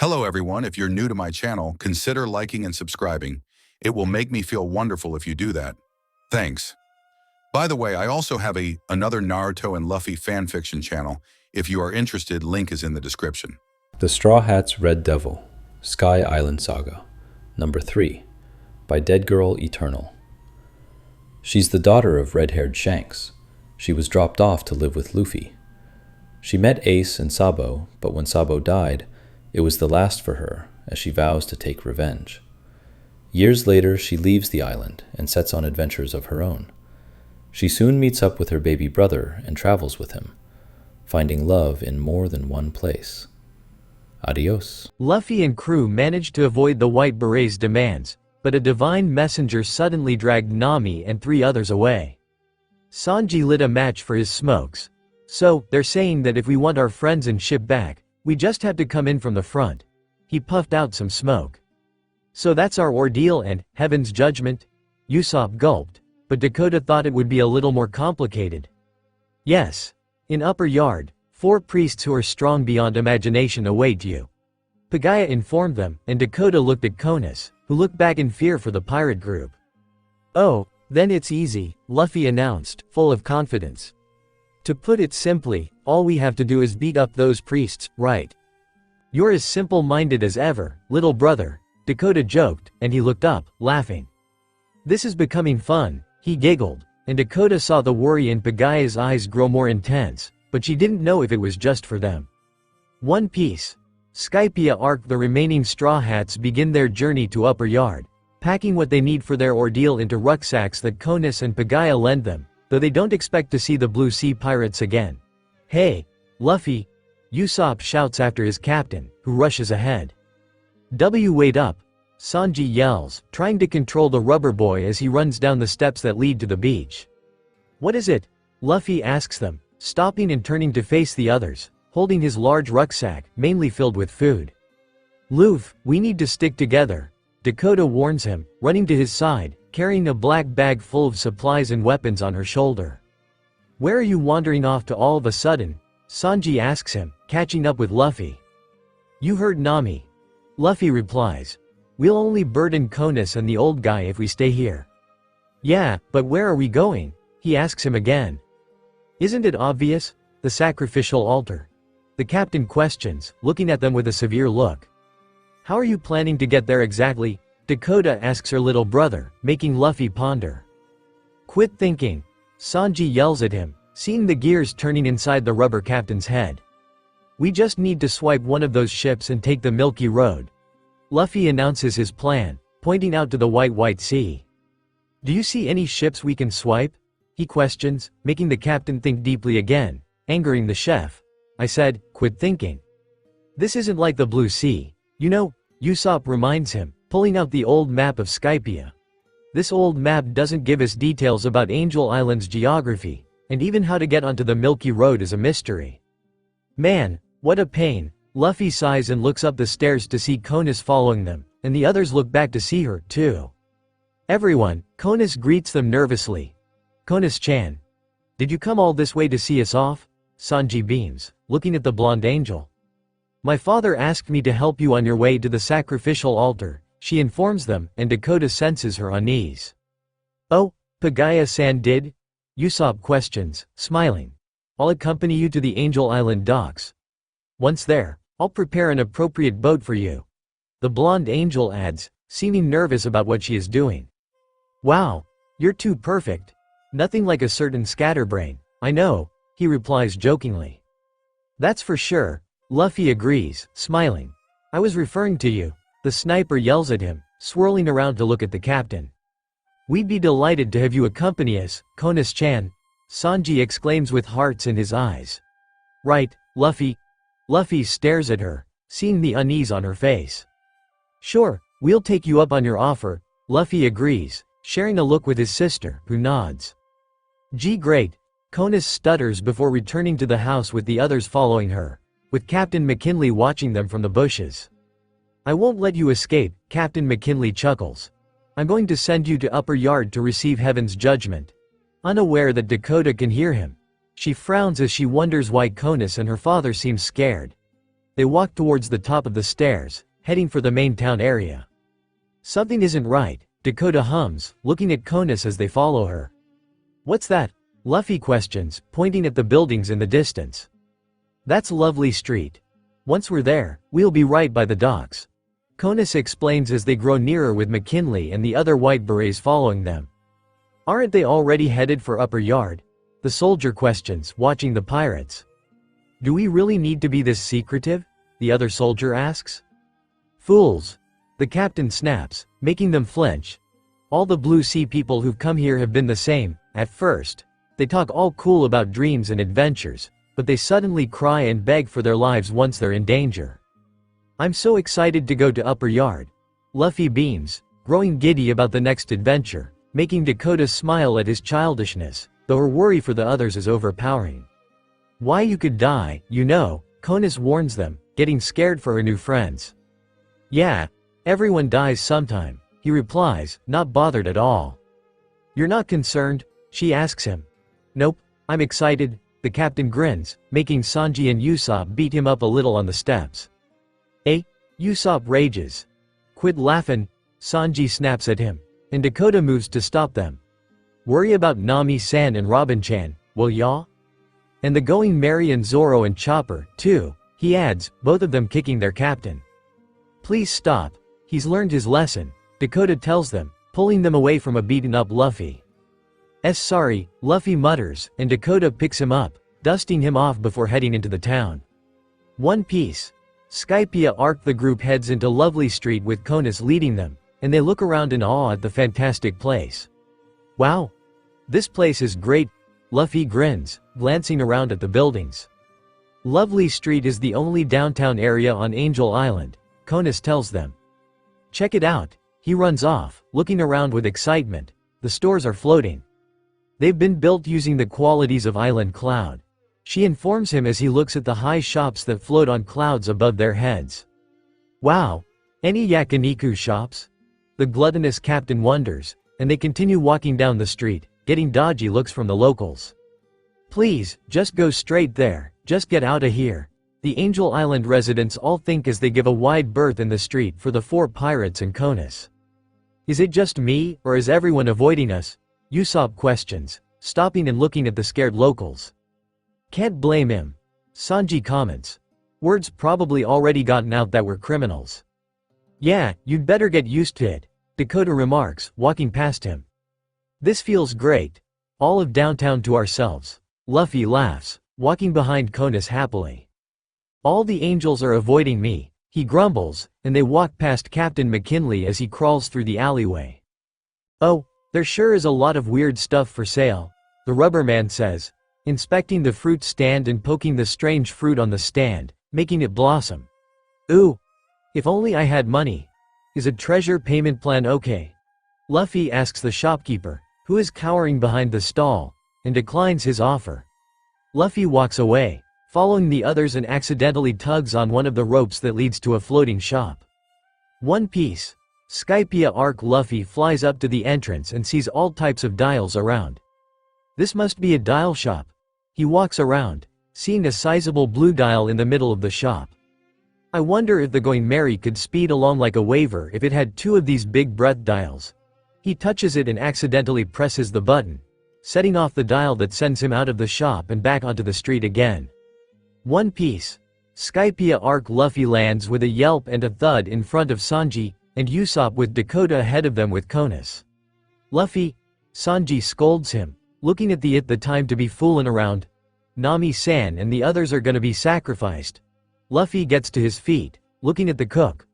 Hello everyone, if you're new to my channel, consider liking and subscribing. It will make me feel wonderful if you do that. Thanks. By the way, I also have another Naruto and Luffy fanfiction channel. If you are interested, link is in the description. The Straw Hat's Red Devil, Sky Island Saga, Number 3, by DeadGirlEtarnal. She's the daughter of red-haired Shanks. She was dropped off to live with Luffy. She met Ace and Sabo, but when Sabo died, it was the last for her, as she vows to take revenge. Years later, she leaves the island and sets on adventures of her own. She soon meets up with her baby brother and travels with him, finding love in more than one place. Adios. Luffy and crew managed to avoid the White Beret's demands, but a divine messenger suddenly dragged Nami and 3 others away. Sanji lit a match for his smokes. So, they're saying that if we want our friends and ship back, we just have to come in from the front. He puffed out some smoke. So that's our ordeal and, heaven's judgment? Usopp gulped, but Dakota thought it would be a little more complicated. Yes. In Upper Yard, 4 priests who are strong beyond imagination await you. Pagaya informed them, and Dakota looked at Konis, who looked back in fear for the pirate group. Oh, then it's easy, Luffy announced, full of confidence. To put it simply, all we have to do is beat up those priests, right? You're as simple-minded as ever, little brother, Dakota joked, and he looked up, laughing. This is becoming fun, he giggled, and Dakota saw the worry in Pagaya's eyes grow more intense, but she didn't know if it was just for them. One Piece. Skypiea Arc. The remaining Straw Hats begin their journey to Upper Yard, packing what they need for their ordeal into rucksacks that Konis and Pagaya lend them, though they don't expect to see the Blue Sea Pirates again. Hey, Luffy! Usopp shouts after his captain, who rushes ahead. Wait up! Sanji yells, trying to control the rubber boy as he runs down the steps that lead to the beach. What is it? Luffy asks them, stopping and turning to face the others, holding his large rucksack, mainly filled with food. Luffy, we need to stick together, Dakota warns him, running to his side, carrying a black bag full of supplies and weapons on her shoulder. Where are you wandering off to all of a sudden? Sanji asks him, catching up with Luffy. You heard Nami. Luffy replies. We'll only burden Konis and the old guy if we stay here. Yeah, but where are we going? He asks him again. Isn't it obvious? The sacrificial altar. The captain questions, looking at them with a severe look. How are you planning to get there exactly? Dakota asks her little brother, making Luffy ponder. Quit thinking. Sanji yells at him, seeing the gears turning inside the rubber captain's head. We just need to swipe one of those ships and take the Milky Road. Luffy announces his plan, pointing out to the White Sea. Do you see any ships we can swipe? He questions, making the captain think deeply again, angering the chef. I said, quit thinking. This isn't like the Blue Sea. You know, Usopp reminds him, pulling out the old map of Skypiea. This old map doesn't give us details about Angel Island's geography, and even how to get onto the Milky Road is a mystery. Man, what a pain. Luffy sighs and looks up the stairs to see Konis following them, and the others look back to see her, too. Everyone, Konis greets them nervously. Konis-chan. Did you come all this way to see us off? Sanji beams, looking at the blonde angel. My father asked me to help you on your way to the sacrificial altar, she informs them, and Dakota senses her unease. Oh, Pagaya-san did? Usopp questions, smiling. I'll accompany you to the Angel Island docks. Once there, I'll prepare an appropriate boat for you. The blonde angel adds, seeming nervous about what she is doing. Wow, you're too perfect. Nothing like a certain scatterbrain, I know, he replies jokingly. That's for sure, Luffy agrees, smiling. I was referring to you. The sniper yells at him, swirling around to look at the captain. We'd be delighted to have you accompany us, Konis-chan, Sanji exclaims with hearts in his eyes. Right, Luffy. Luffy stares at her, seeing the unease on her face. Sure, we'll take you up on your offer, Luffy agrees, sharing a look with his sister, who nods. Gee great, Konis stutters before returning to the house with the others following her, with Captain McKinley watching them from the bushes. I won't let you escape, Captain McKinley chuckles. I'm going to send you to Upper Yard to receive heaven's judgment. Unaware that Dakota can hear him, she frowns as she wonders why Konis and her father seem scared. They walk towards the top of the stairs, heading for the main town area. Something isn't right, Dakota hums, looking at Conus as they follow her. What's that? Luffy questions, pointing at the buildings in the distance. That's Lovely Street. Once we're there, we'll be right by the docks. Conus explains as they grow nearer with McKinley and the other white berets following them. Aren't they already headed for Upper Yard? The soldier questions, watching the pirates. Do we really need to be this secretive? The other soldier asks. Fools. The captain snaps, making them flinch. All the Blue Sea people who've come here have been the same, at first. They talk all cool about dreams and adventures, but they suddenly cry and beg for their lives once they're in danger. I'm so excited to go to Upper Yard. Luffy beams, growing giddy about the next adventure, making Dakota smile at his childishness, though her worry for the others is overpowering. Why you could die, you know, Conus warns them, getting scared for her new friends. Yeah, everyone dies sometime, he replies, not bothered at all. You're not concerned? She asks him. Nope, I'm excited, the captain grins, making Sanji and Usopp beat him up a little on the steps. Usopp rages. Quit laughin', Sanji snaps at him, and Dakota moves to stop them. Worry about Nami-san and Robin-chan, will ya? And the Going Merry and Zoro and Chopper, too, he adds, both of them kicking their captain. Please stop, he's learned his lesson, Dakota tells them, pulling them away from a beaten-up Luffy. Sorry, Luffy mutters, and Dakota picks him up, dusting him off before heading into the town. One Piece. Skypiea arc. The group heads into Lovely Street with Conus leading them, and they look around in awe at the fantastic place. Wow! This place is great, Luffy grins, glancing around at the buildings. Lovely Street is the only downtown area on Angel Island, Conus tells them. Check it out, he runs off, looking around with excitement. The stores are floating. They've been built using the qualities of Island Cloud. She informs him as he looks at the high shops that float on clouds above their heads. Wow! Any yakiniku shops? The gluttonous captain wonders, and they continue walking down the street, getting dodgy looks from the locals. Please, just go straight there, just get out of here. The Angel Island residents all think as they give a wide berth in the street for the four pirates and Conus. Is it just me, or is everyone avoiding us? Usopp questions, stopping and looking at the scared locals. Can't blame him. Sanji comments. Word's probably already gotten out that we're criminals. Yeah, you'd better get used to it, Dakota remarks, walking past him. This feels great. All of downtown to ourselves. Luffy laughs, walking behind Conus happily. All the angels are avoiding me, he grumbles, and they walk past Captain McKinley as he crawls through the alleyway. Oh, there sure is a lot of weird stuff for sale, the Rubberman says, inspecting the fruit stand and poking the strange fruit on the stand, making it blossom. Ooh! If only I had money. Is a treasure payment plan okay? Luffy asks the shopkeeper, who is cowering behind the stall, and declines his offer. Luffy walks away, following the others and accidentally tugs on one of the ropes that leads to a floating shop. One Piece. Skypiea arc. Luffy flies up to the entrance and sees all types of dials around. This must be a dial shop. He walks around, seeing a sizable blue dial in the middle of the shop. I wonder if the Going Merry could speed along like a waver if it had two of these big breath dials. He touches it and accidentally presses the button, setting off the dial that sends him out of the shop and back onto the street again. One Piece. Skypiea arc. Luffy lands with a yelp and a thud in front of Sanji and Usopp with Dakota ahead of them with Conus. Luffy, Sanji scolds him, looking at the time to be fooling around. Nami-san and the others are gonna be sacrificed. Luffy gets to his feet, looking at the cook.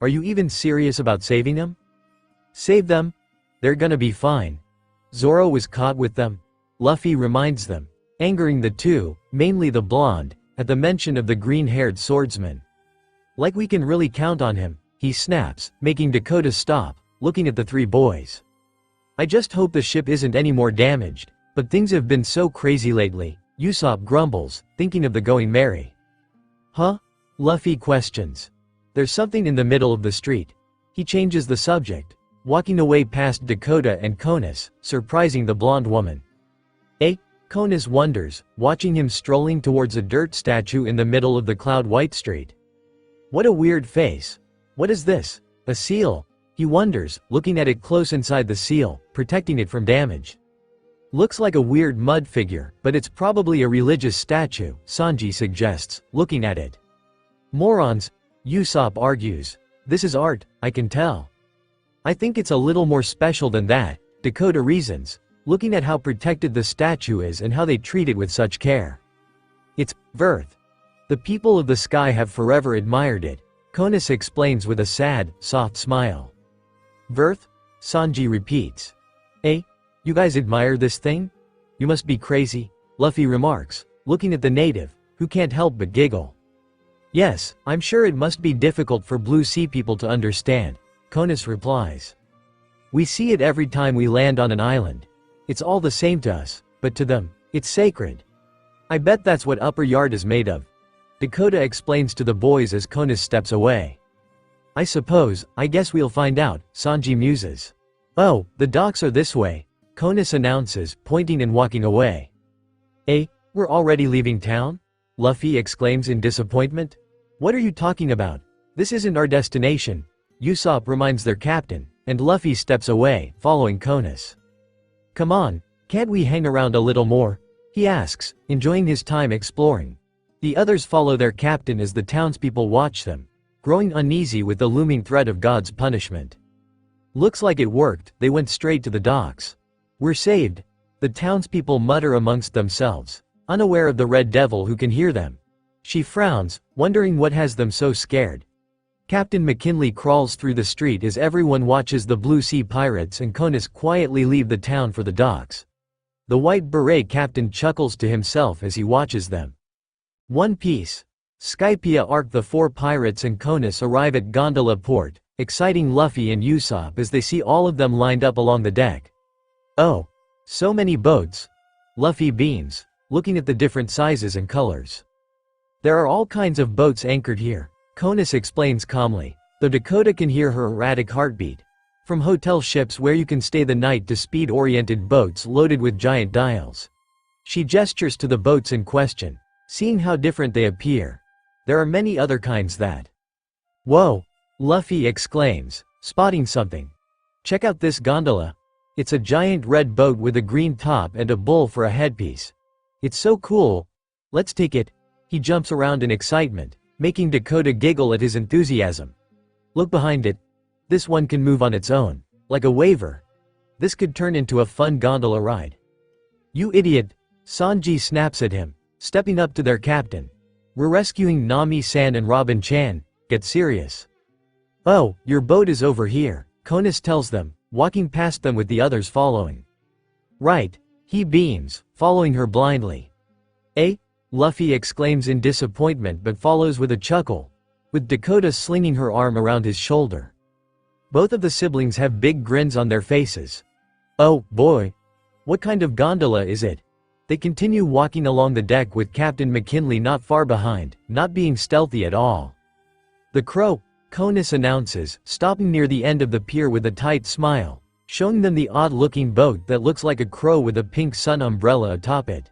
Are you even serious about saving them? Save them? They're gonna be fine. Zoro was caught with them. Luffy reminds them, angering the two, mainly the blonde, at the mention of the green-haired swordsman. Like we can really count on him, he snaps, making Dakota stop, looking at the three boys. I just hope the ship isn't any more damaged, but things have been so crazy lately, Usopp grumbles, thinking of the Going Merry. Huh? Luffy questions. There's something in the middle of the street. He changes the subject, walking away past Dakota and Conus, surprising the blonde woman. Conus wonders, watching him strolling towards a dirt statue in the middle of the Cloud White Street. What a weird face. What is this? A seal? He wonders, looking at it close inside the seal, protecting it from damage. Looks like a weird mud figure, but it's probably a religious statue, Sanji suggests, looking at it. Morons, Usopp argues. This is art, I can tell. I think it's a little more special than that, Dakota reasons, looking at how protected the statue is and how they treat it with such care. It's Verth. The people of the sky have forever admired it, Konis explains with a sad, soft smile. Verth? Sanji repeats. Eh? You guys admire this thing? You must be crazy, Luffy remarks, looking at the native, who can't help but giggle. Yes, I'm sure it must be difficult for Blue Sea people to understand, Konis replies. We see it every time we land on an island. It's all the same to us, but to them, it's sacred. I bet that's what Upper Yard is made of. Dakota explains to the boys as Konis steps away. I guess we'll find out, Sanji muses. Oh, the docks are this way, Konis announces, pointing and walking away. Eh, we're already leaving town? Luffy exclaims in disappointment. What are you talking about? This isn't our destination, Usopp reminds their captain, and Luffy steps away, following Konis. Come on, can't we hang around a little more? He asks, enjoying his time exploring. The others follow their captain as the townspeople watch them, growing uneasy with the looming threat of God's punishment. Looks like it worked, they went straight to the docks. We're saved, the townspeople mutter amongst themselves, unaware of the Red Devil who can hear them. She frowns, wondering what has them so scared. Captain McKinley crawls through the street as everyone watches the Blue Sea Pirates and Konis quietly leave the town for the docks. The White Beret captain chuckles to himself as he watches them. One Piece. Skypiea arc. The four pirates and Konis arrive at Gondola Port, exciting Luffy and Usopp as they see all of them lined up along the deck. Oh, so many boats. Luffy beams, looking at the different sizes and colors. There are all kinds of boats anchored here, Konis explains calmly, though Dakota can hear her erratic heartbeat. From hotel ships where you can stay the night to speed-oriented boats loaded with giant dials. She gestures to the boats in question, seeing how different they appear. There are many other kinds that. Whoa! Luffy exclaims, spotting something. Check out this gondola. It's a giant red boat with a green top and a bull for a headpiece. It's so cool. Let's take it. He jumps around in excitement, making Dakota giggle at his enthusiasm. Look behind it. This one can move on its own, like a waver. This could turn into a fun gondola ride. You idiot! Sanji snaps at him, stepping up to their captain. We're rescuing Nami-san and Robin-chan, get serious. Oh, your boat is over here, Konis tells them, walking past them with the others following. Right, he beams, following her blindly. Eh? Luffy exclaims in disappointment but follows with a chuckle, with Dakota slinging her arm around his shoulder. Both of the siblings have big grins on their faces. Oh, boy. What kind of gondola is it? They continue walking along the deck with Captain McKinley not far behind, not being stealthy at all. The Crow, Konis announces, stopping near the end of the pier with a tight smile, showing them the odd-looking boat that looks like a crow with a pink sun umbrella atop it.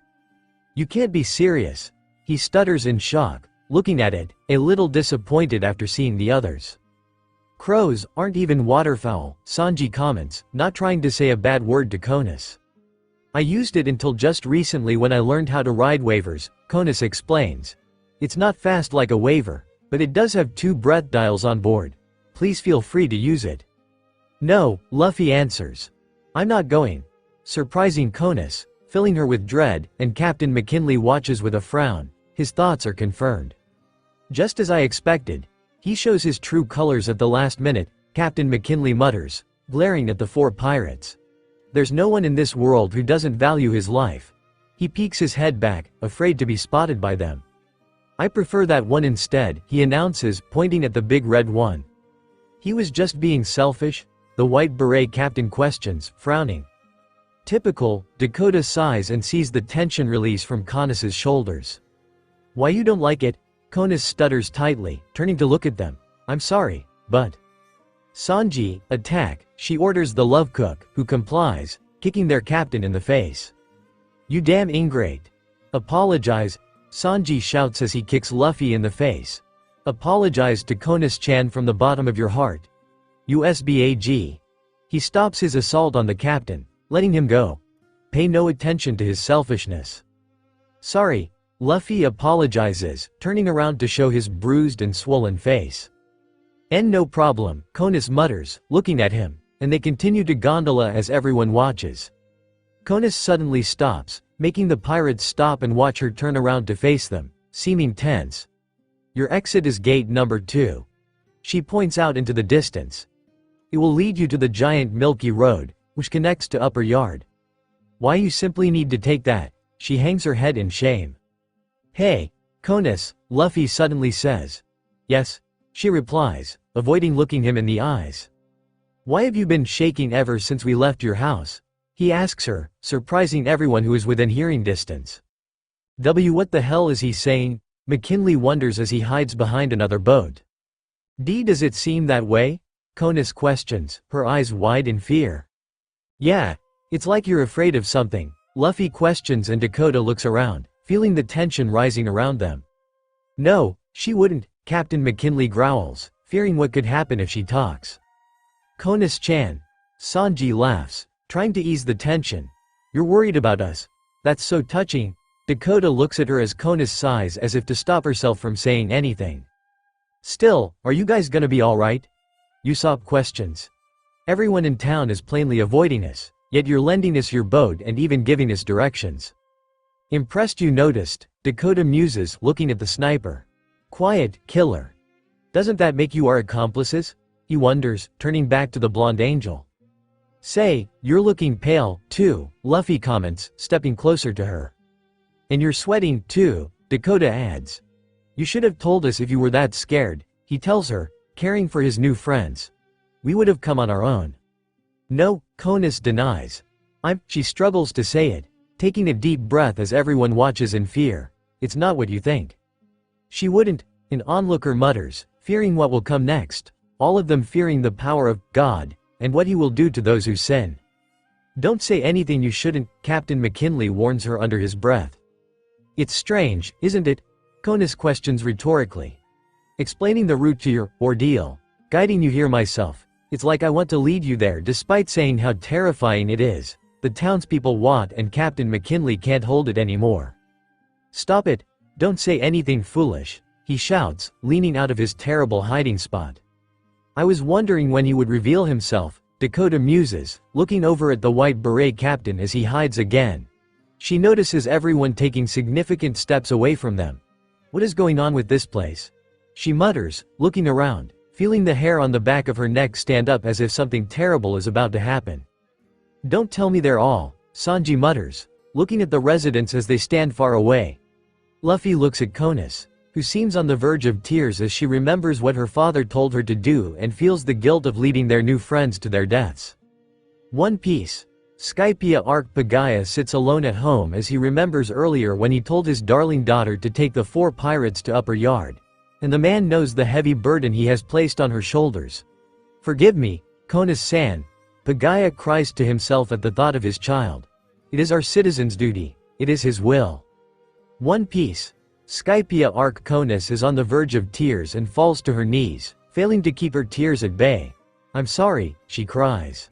You can't be serious. He stutters in shock, looking at it, a little disappointed after seeing the others. Crows aren't even waterfowl, Sanji comments, not trying to say a bad word to Konis. I used it until just recently when I learned how to ride wavers, Konis explains. It's not fast like a waver, but it does have 2 breath dials on board. Please feel free to use it. No, Luffy answers. I'm not going. Surprising Konis, filling her with dread, and Captain McKinley watches with a frown. His thoughts are confirmed. Just as I expected. He shows his true colors at the last minute, Captain McKinley mutters, glaring at the 4 pirates. There's no one in this world who doesn't value his life. He peeks his head back, afraid to be spotted by them. I prefer that one instead, he announces, pointing at the big red one. He was just being selfish? The White Beret captain questions, frowning. Typical, Dakota sighs and sees the tension release from Konis's shoulders. Why you don't like it? Konis stutters tightly, turning to look at them. I'm sorry, but... Sanji, attack, she orders the love cook, who complies, kicking their captain in the face. You damn ingrate. Apologize, Sanji shouts as he kicks Luffy in the face. Apologize to Konis-chan from the bottom of your heart. USBAG. He stops his assault on the captain, letting him go. Pay no attention to his selfishness. Sorry, Luffy apologizes, turning around to show his bruised and swollen face. No problem, Konis mutters, looking at him, and they continue to gondola as everyone watches. Konis suddenly stops, making the pirates stop and watch her turn around to face them, seeming tense. Your exit is gate number 2. She points out into the distance. It will lead you to the giant Milky Road, which connects to Upper Yard. Why you simply need to take that? She hangs her head in shame. Hey, Konis, Luffy suddenly says. Yes, she replies, avoiding looking him in the eyes. Why have you been shaking ever since we left your house? He asks her, surprising everyone who is within hearing distance. What the hell is he saying? McKinley wonders as he hides behind another boat. Does it seem that way? Konis questions, her eyes wide in fear. Yeah, it's like you're afraid of something, Luffy questions, and Dakota looks around, feeling the tension rising around them. No, she wouldn't, Captain McKinley growls, fearing what could happen if she talks. Konis-chan. Sanji laughs, trying to ease the tension. You're worried about us. That's so touching. Dakota looks at her as Konis sighs as if to stop herself from saying anything. Still, are you guys gonna be alright? Usopp questions. Everyone in town is plainly avoiding us, yet you're lending us your boat and even giving us directions. Impressed you noticed, Dakota muses, looking at the sniper. Quiet, killer. Doesn't that make you our accomplices? He wonders, turning back to the blonde angel. Say, you're looking pale, too, Luffy comments, stepping closer to her. And you're sweating, too, Dakota adds. You should have told us if you were that scared, he tells her, caring for his new friends. We would have come on our own. No, Konis denies. She struggles to say it, taking a deep breath as everyone watches in fear. It's not what you think. She wouldn't, an onlooker mutters, fearing what will come next, all of them fearing the power of God, and what he will do to those who sin. Don't say anything you shouldn't, Captain McKinley warns her under his breath. It's strange, isn't it? Konis questions rhetorically. Explaining the route to your ordeal, guiding you here myself. It's like I want to lead you there despite saying how terrifying it is. The townspeople want and Captain McKinley can't hold it anymore. Stop it, don't say anything foolish, he shouts, leaning out of his terrible hiding spot. I was wondering when he would reveal himself, Dakota muses, looking over at the white beret captain as he hides again. She notices everyone taking significant steps away from them. What is going on with this place? She mutters, looking around, feeling the hair on the back of her neck stand up as if something terrible is about to happen. Don't tell me they're all, Sanji mutters, looking at the residents as they stand far away. Luffy looks at Konis, who seems on the verge of tears as she remembers what her father told her to do and feels the guilt of leading their new friends to their deaths. One Piece. Skypiea Arc Pagaya sits alone at home as he remembers earlier when he told his darling daughter to take the 4 pirates to Upper Yard. And the man knows the heavy burden he has placed on her shoulders. Forgive me, Konis-san. Pagaya cries to himself at the thought of his child. It is our citizen's duty, it is his will. One Piece. Skypiea Arc Konis is on the verge of tears and falls to her knees, failing to keep her tears at bay. I'm sorry, she cries.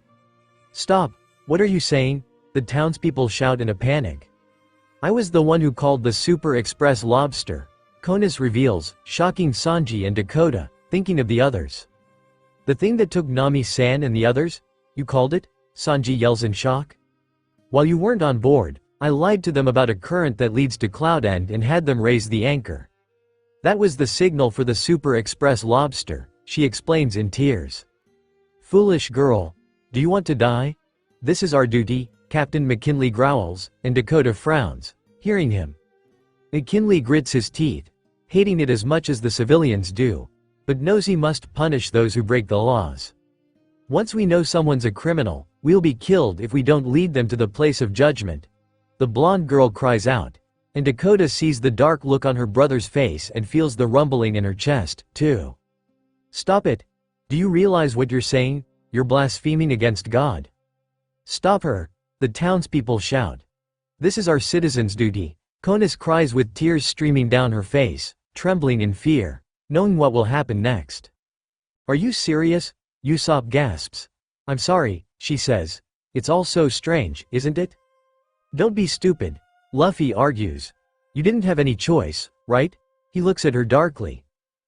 Stop, what are you saying? The townspeople shout in a panic. I was the one who called the Super Express lobster, Konis reveals, shocking Sanji and Dakota, thinking of the others. The thing that took Nami-san and the others? You called it? Sanji yells in shock. While you weren't on board, I lied to them about a current that leads to Cloud End and had them raise the anchor. That was the signal for the Super Express lobster, she explains in tears. Foolish girl. Do you want to die? This is our duty, Captain McKinley growls, and Dakota frowns, hearing him. McKinley grits his teeth, hating it as much as the civilians do, but knows he must punish those who break the laws. Once we know someone's a criminal, we'll be killed if we don't lead them to the place of judgment. The blonde girl cries out, and Dakota sees the dark look on her brother's face and feels the rumbling in her chest, too. Stop it. Do you realize what you're saying? You're blaspheming against God. Stop her, the townspeople shout. This is our citizen's duty, Konis cries with tears streaming down her face, trembling in fear. knowing what will happen next. Are you serious? Usopp gasps. I'm sorry, she says. It's all so strange, isn't it? Don't be stupid, Luffy argues. You didn't have any choice, right? He looks at her darkly.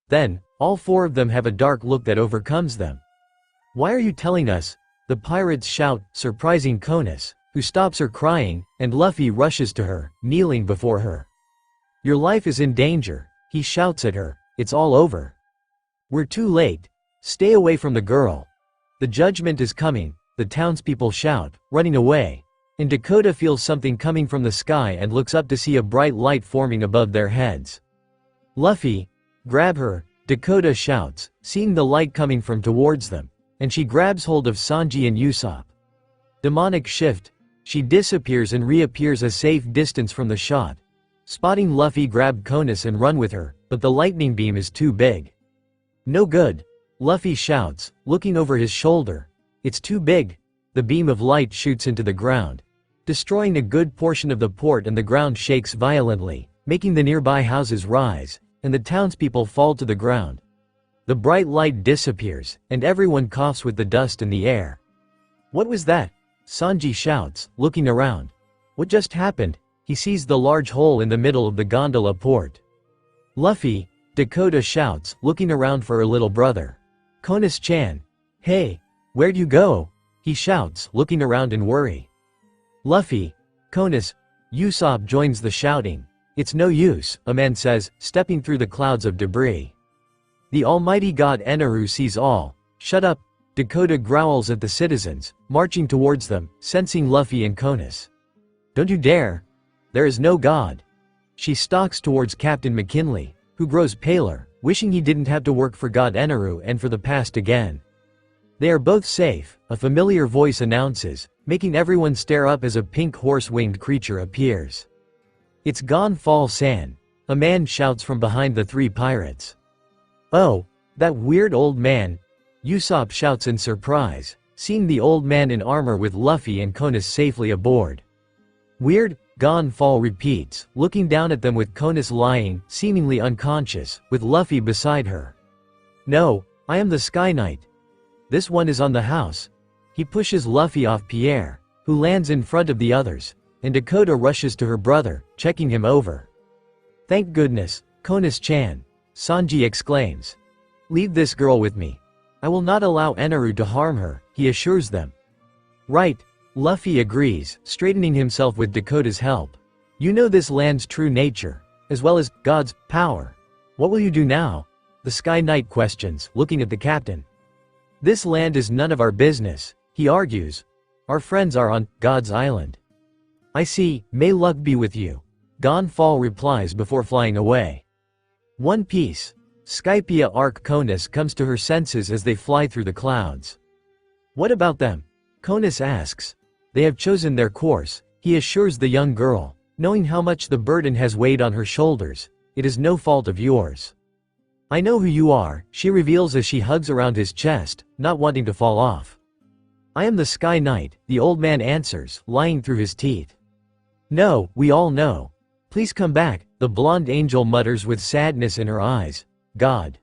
Then, all four of them have a dark look that overcomes them. Why are you telling us? The pirates shout, surprising Konis, who stops her crying, and Luffy rushes to her, kneeling before her. Your life is in danger, he shouts at her. It's all over. We're too late. Stay away from the girl. The judgment is coming, the townspeople shout, running away. And Dakota feels something coming from the sky and looks up to see a bright light forming above their heads. Luffy, grab her, Dakota shouts, seeing the light coming from towards them, and she grabs hold of Sanji and Usopp. Demonic shift, she disappears and reappears a safe distance from the shot. Spotting Luffy grab Konis and run with her, but the lightning beam is too big. No good, Luffy shouts, looking over his shoulder. It's too big. The beam of light shoots into the ground, destroying a good portion of the port, and the ground shakes violently, making the nearby houses rise, and the townspeople fall to the ground. The bright light disappears, and everyone coughs with the dust in the air. What was that? Sanji shouts, looking around. What just happened? He sees the large hole in the middle of the gondola port. Luffy, Dakota shouts, looking around for her little brother. Konis-chan. Hey, where'd you go? He shouts, looking around in worry. Luffy, Konis, Usopp joins the shouting. It's no use, a man says, stepping through the clouds of debris. The almighty god Eneru sees all. Shut up, Dakota growls at the citizens, marching towards them, sensing Luffy and Konis. Don't you dare. There is no god. She stalks towards Captain McKinley, who grows paler, wishing he didn't have to work for god Eneru and for the past again. They are both safe, a familiar voice announces, making everyone stare up as a pink horse-winged creature appears. It's Gon-Fall-San, a man shouts from behind the three pirates. Oh, that weird old man, Usopp shouts in surprise, seeing the old man in armor with Luffy and Konis safely aboard. Weird, Gon-Fall repeats, looking down at them with Konis lying, seemingly unconscious, with Luffy beside her. No, I am the Sky Knight. This one is on the house. He pushes Luffy off Pierre, who lands in front of the others, and Dakota rushes to her brother, checking him over. Thank goodness, Konis-chan, Sanji exclaims. Leave this girl with me. I will not allow Eneru to harm her, he assures them. Right, Luffy agrees, straightening himself with Dakota's help. You know this land's true nature, as well as God's power. What will you do now? The Sky Knight questions, looking at the captain. This land is none of our business, he argues. Our friends are on God's island. I see, may luck be with you. Gon-Fall replies before flying away. One Piece. Skypia Arc Konis comes to her senses as they fly through the clouds. What about them? Konis asks. They have chosen their course, he assures the young girl, knowing how much the burden has weighed on her shoulders. It is no fault of yours. I know who you are, she reveals as she hugs around his chest, not wanting to fall off. I am the Sky Knight, the old man answers, lying through his teeth. No, we all know. Please come back, the blonde angel mutters with sadness in her eyes. God.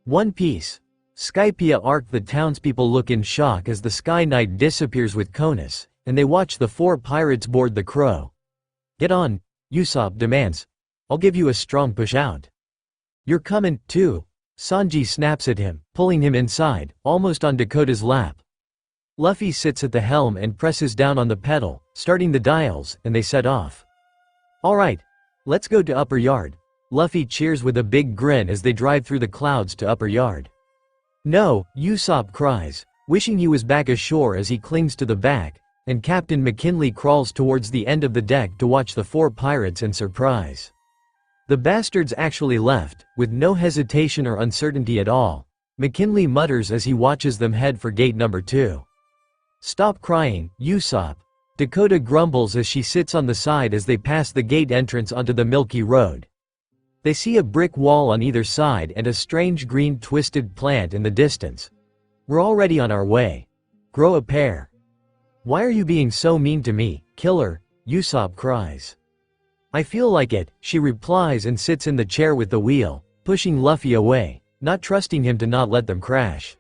One Piece. Skypia Arc. The townspeople look in shock as the Sky Knight disappears with Konis, and they watch the four pirates board the Crow. Get on, Usopp demands. I'll give you a strong push out. You're coming, too. Sanji snaps at him, pulling him inside, almost on Dakota's lap. Luffy sits at the helm and presses down on the pedal, starting the dials, and they set off. Alright, let's go to Upper Yard. Luffy cheers with a big grin as they drive through the clouds to Upper Yard. No, Usopp cries, wishing he was back ashore as he clings to the back, and Captain McKinley crawls towards the end of the deck to watch the four pirates in surprise. The bastards actually left, with no hesitation or uncertainty at all, McKinley mutters as he watches them head for gate number 2. Stop crying, Usopp. Dakota grumbles as she sits on the side as they pass the gate entrance onto the Milky Road. They see a brick wall on either side and a strange green twisted plant in the distance. We're already on our way. Grow a pair. Why are you being so mean to me, killer? Usopp cries. I feel like it, she replies and sits in the chair with the wheel, pushing Luffy away, not trusting him to not let them crash.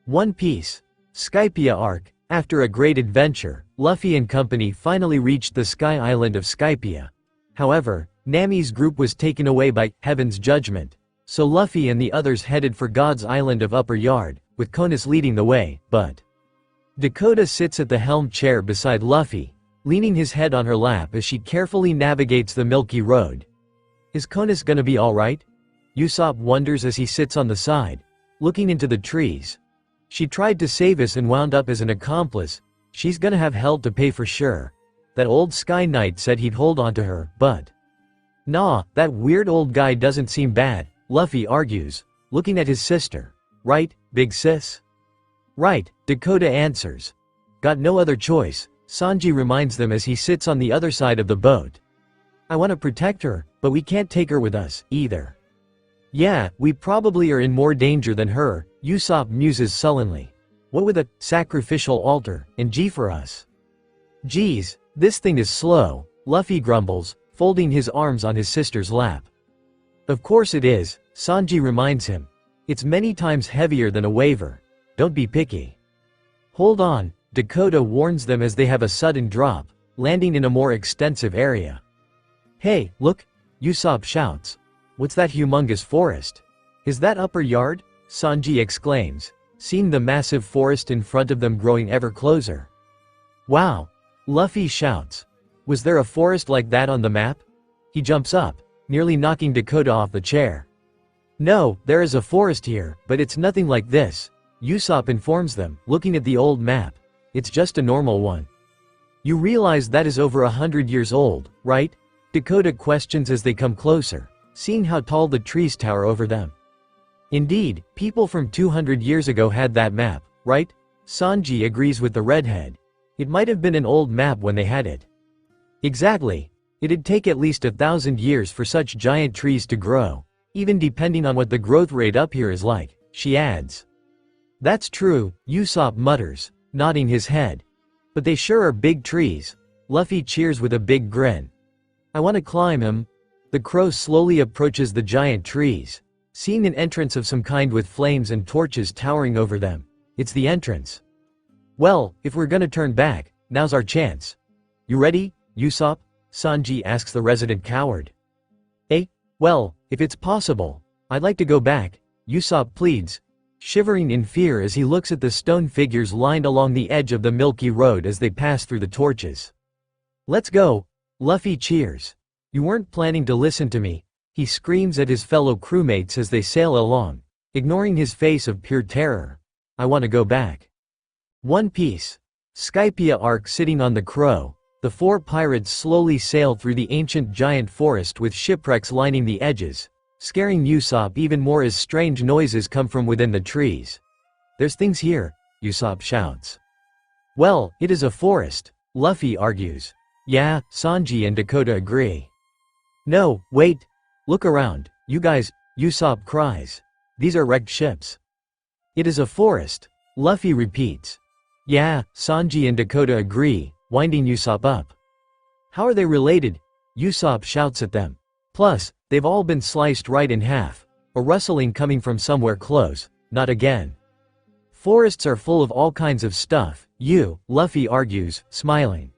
One Piece. Skypiea Arc. After a great adventure, Luffy and company finally reached the Sky Island of Skypiea. However, Nami's group was taken away by Heaven's Judgment, so Luffy and the others headed for God's Island of Upper Yard, with Konis leading the way, but Dakota sits at the helm chair beside Luffy, leaning his head on her lap as she carefully navigates the Milky Road. Is Konis gonna be alright? Usopp wonders as he sits on the side, looking into the trees. She tried to save us and wound up as an accomplice. She's gonna have hell to pay for sure. That old Sky Knight said he'd hold on to her, but nah, that weird old guy doesn't seem bad, Luffy argues, looking at his sister. Right, big sis? Right, Dakota answers. Got no other choice, Sanji reminds them as he sits on the other side of the boat. I want to protect her, but we can't take her with us, either. Yeah, we probably are in more danger than her, Usopp muses sullenly. What with a sacrificial altar and G for us? Geez, this thing is slow, Luffy grumbles, folding his arms on his sister's lap. Of course it is, Sanji reminds him. It's many times heavier than a waver. Don't be picky. Hold on, Dakota warns them as they have a sudden drop, landing in a more extensive area. Hey, look, Usopp shouts. What's that humongous forest? Is that Upper Yard? Sanji exclaims, seeing the massive forest in front of them growing ever closer. Wow! Luffy shouts. Was there a forest like that on the map? He jumps up, nearly knocking Dakota off the chair. No, there is a forest here, but it's nothing like this, Usopp informs them, looking at the old map. It's just a normal one. You realize that is over 100 years old, right? Dakota questions as they come closer, seeing how tall the trees tower over them. Indeed, people from 200 years ago had that map, right? Sanji agrees with the redhead. It might have been an old map when they had it. Exactly. It'd take at least 1,000 years for such giant trees to grow, even depending on what the growth rate up here is like, she adds. That's true, Usopp mutters, nodding his head. But they sure are big trees. Luffy cheers with a big grin. I want to climb him. The crow slowly approaches the giant trees, seeing an entrance of some kind with flames and torches towering over them. It's the entrance. Well, if we're gonna turn back, now's our chance. You ready, Usopp? Sanji asks the resident coward. Well, if it's possible, I'd like to go back, Usopp pleads, shivering in fear as he looks at the stone figures lined along the edge of the Milky Road as they pass through the torches. Let's go, Luffy cheers. You weren't planning to listen to me, he screams at his fellow crewmates as they sail along, ignoring his face of pure terror. I want to go back. One Piece. Skypiea Arc. Sitting on the crow, the four pirates slowly sail through the ancient giant forest with shipwrecks lining the edges, scaring Usopp even more as strange noises come from within the trees. There's things here, Usopp shouts. Well, it is a forest, Luffy argues. Yeah, Sanji and Dakota agree. No, wait. Look around, you guys, Usopp cries. These are wrecked ships. It is a forest, Luffy repeats. Yeah, Sanji and Dakota agree, winding Usopp up. How are they related? Usopp shouts at them. Plus, they've all been sliced right in half. A rustling coming from somewhere close, not again. Forests are full of all kinds of stuff, Luffy argues, smiling.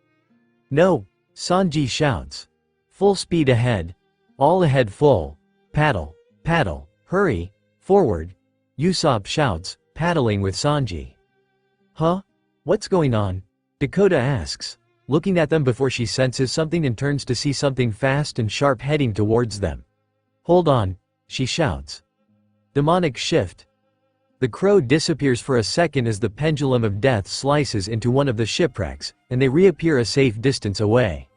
No, Sanji shouts. Full speed ahead. All ahead full. Paddle, paddle, hurry, forward. Usopp shouts, paddling with Sanji. Huh? What's going on? Dakota asks, looking at them before she senses something and turns to see something fast and sharp heading towards them. Hold on, she shouts. Demonic shift. The crow disappears for a second as the pendulum of death slices into one of the shipwrecks, and they reappear a safe distance away.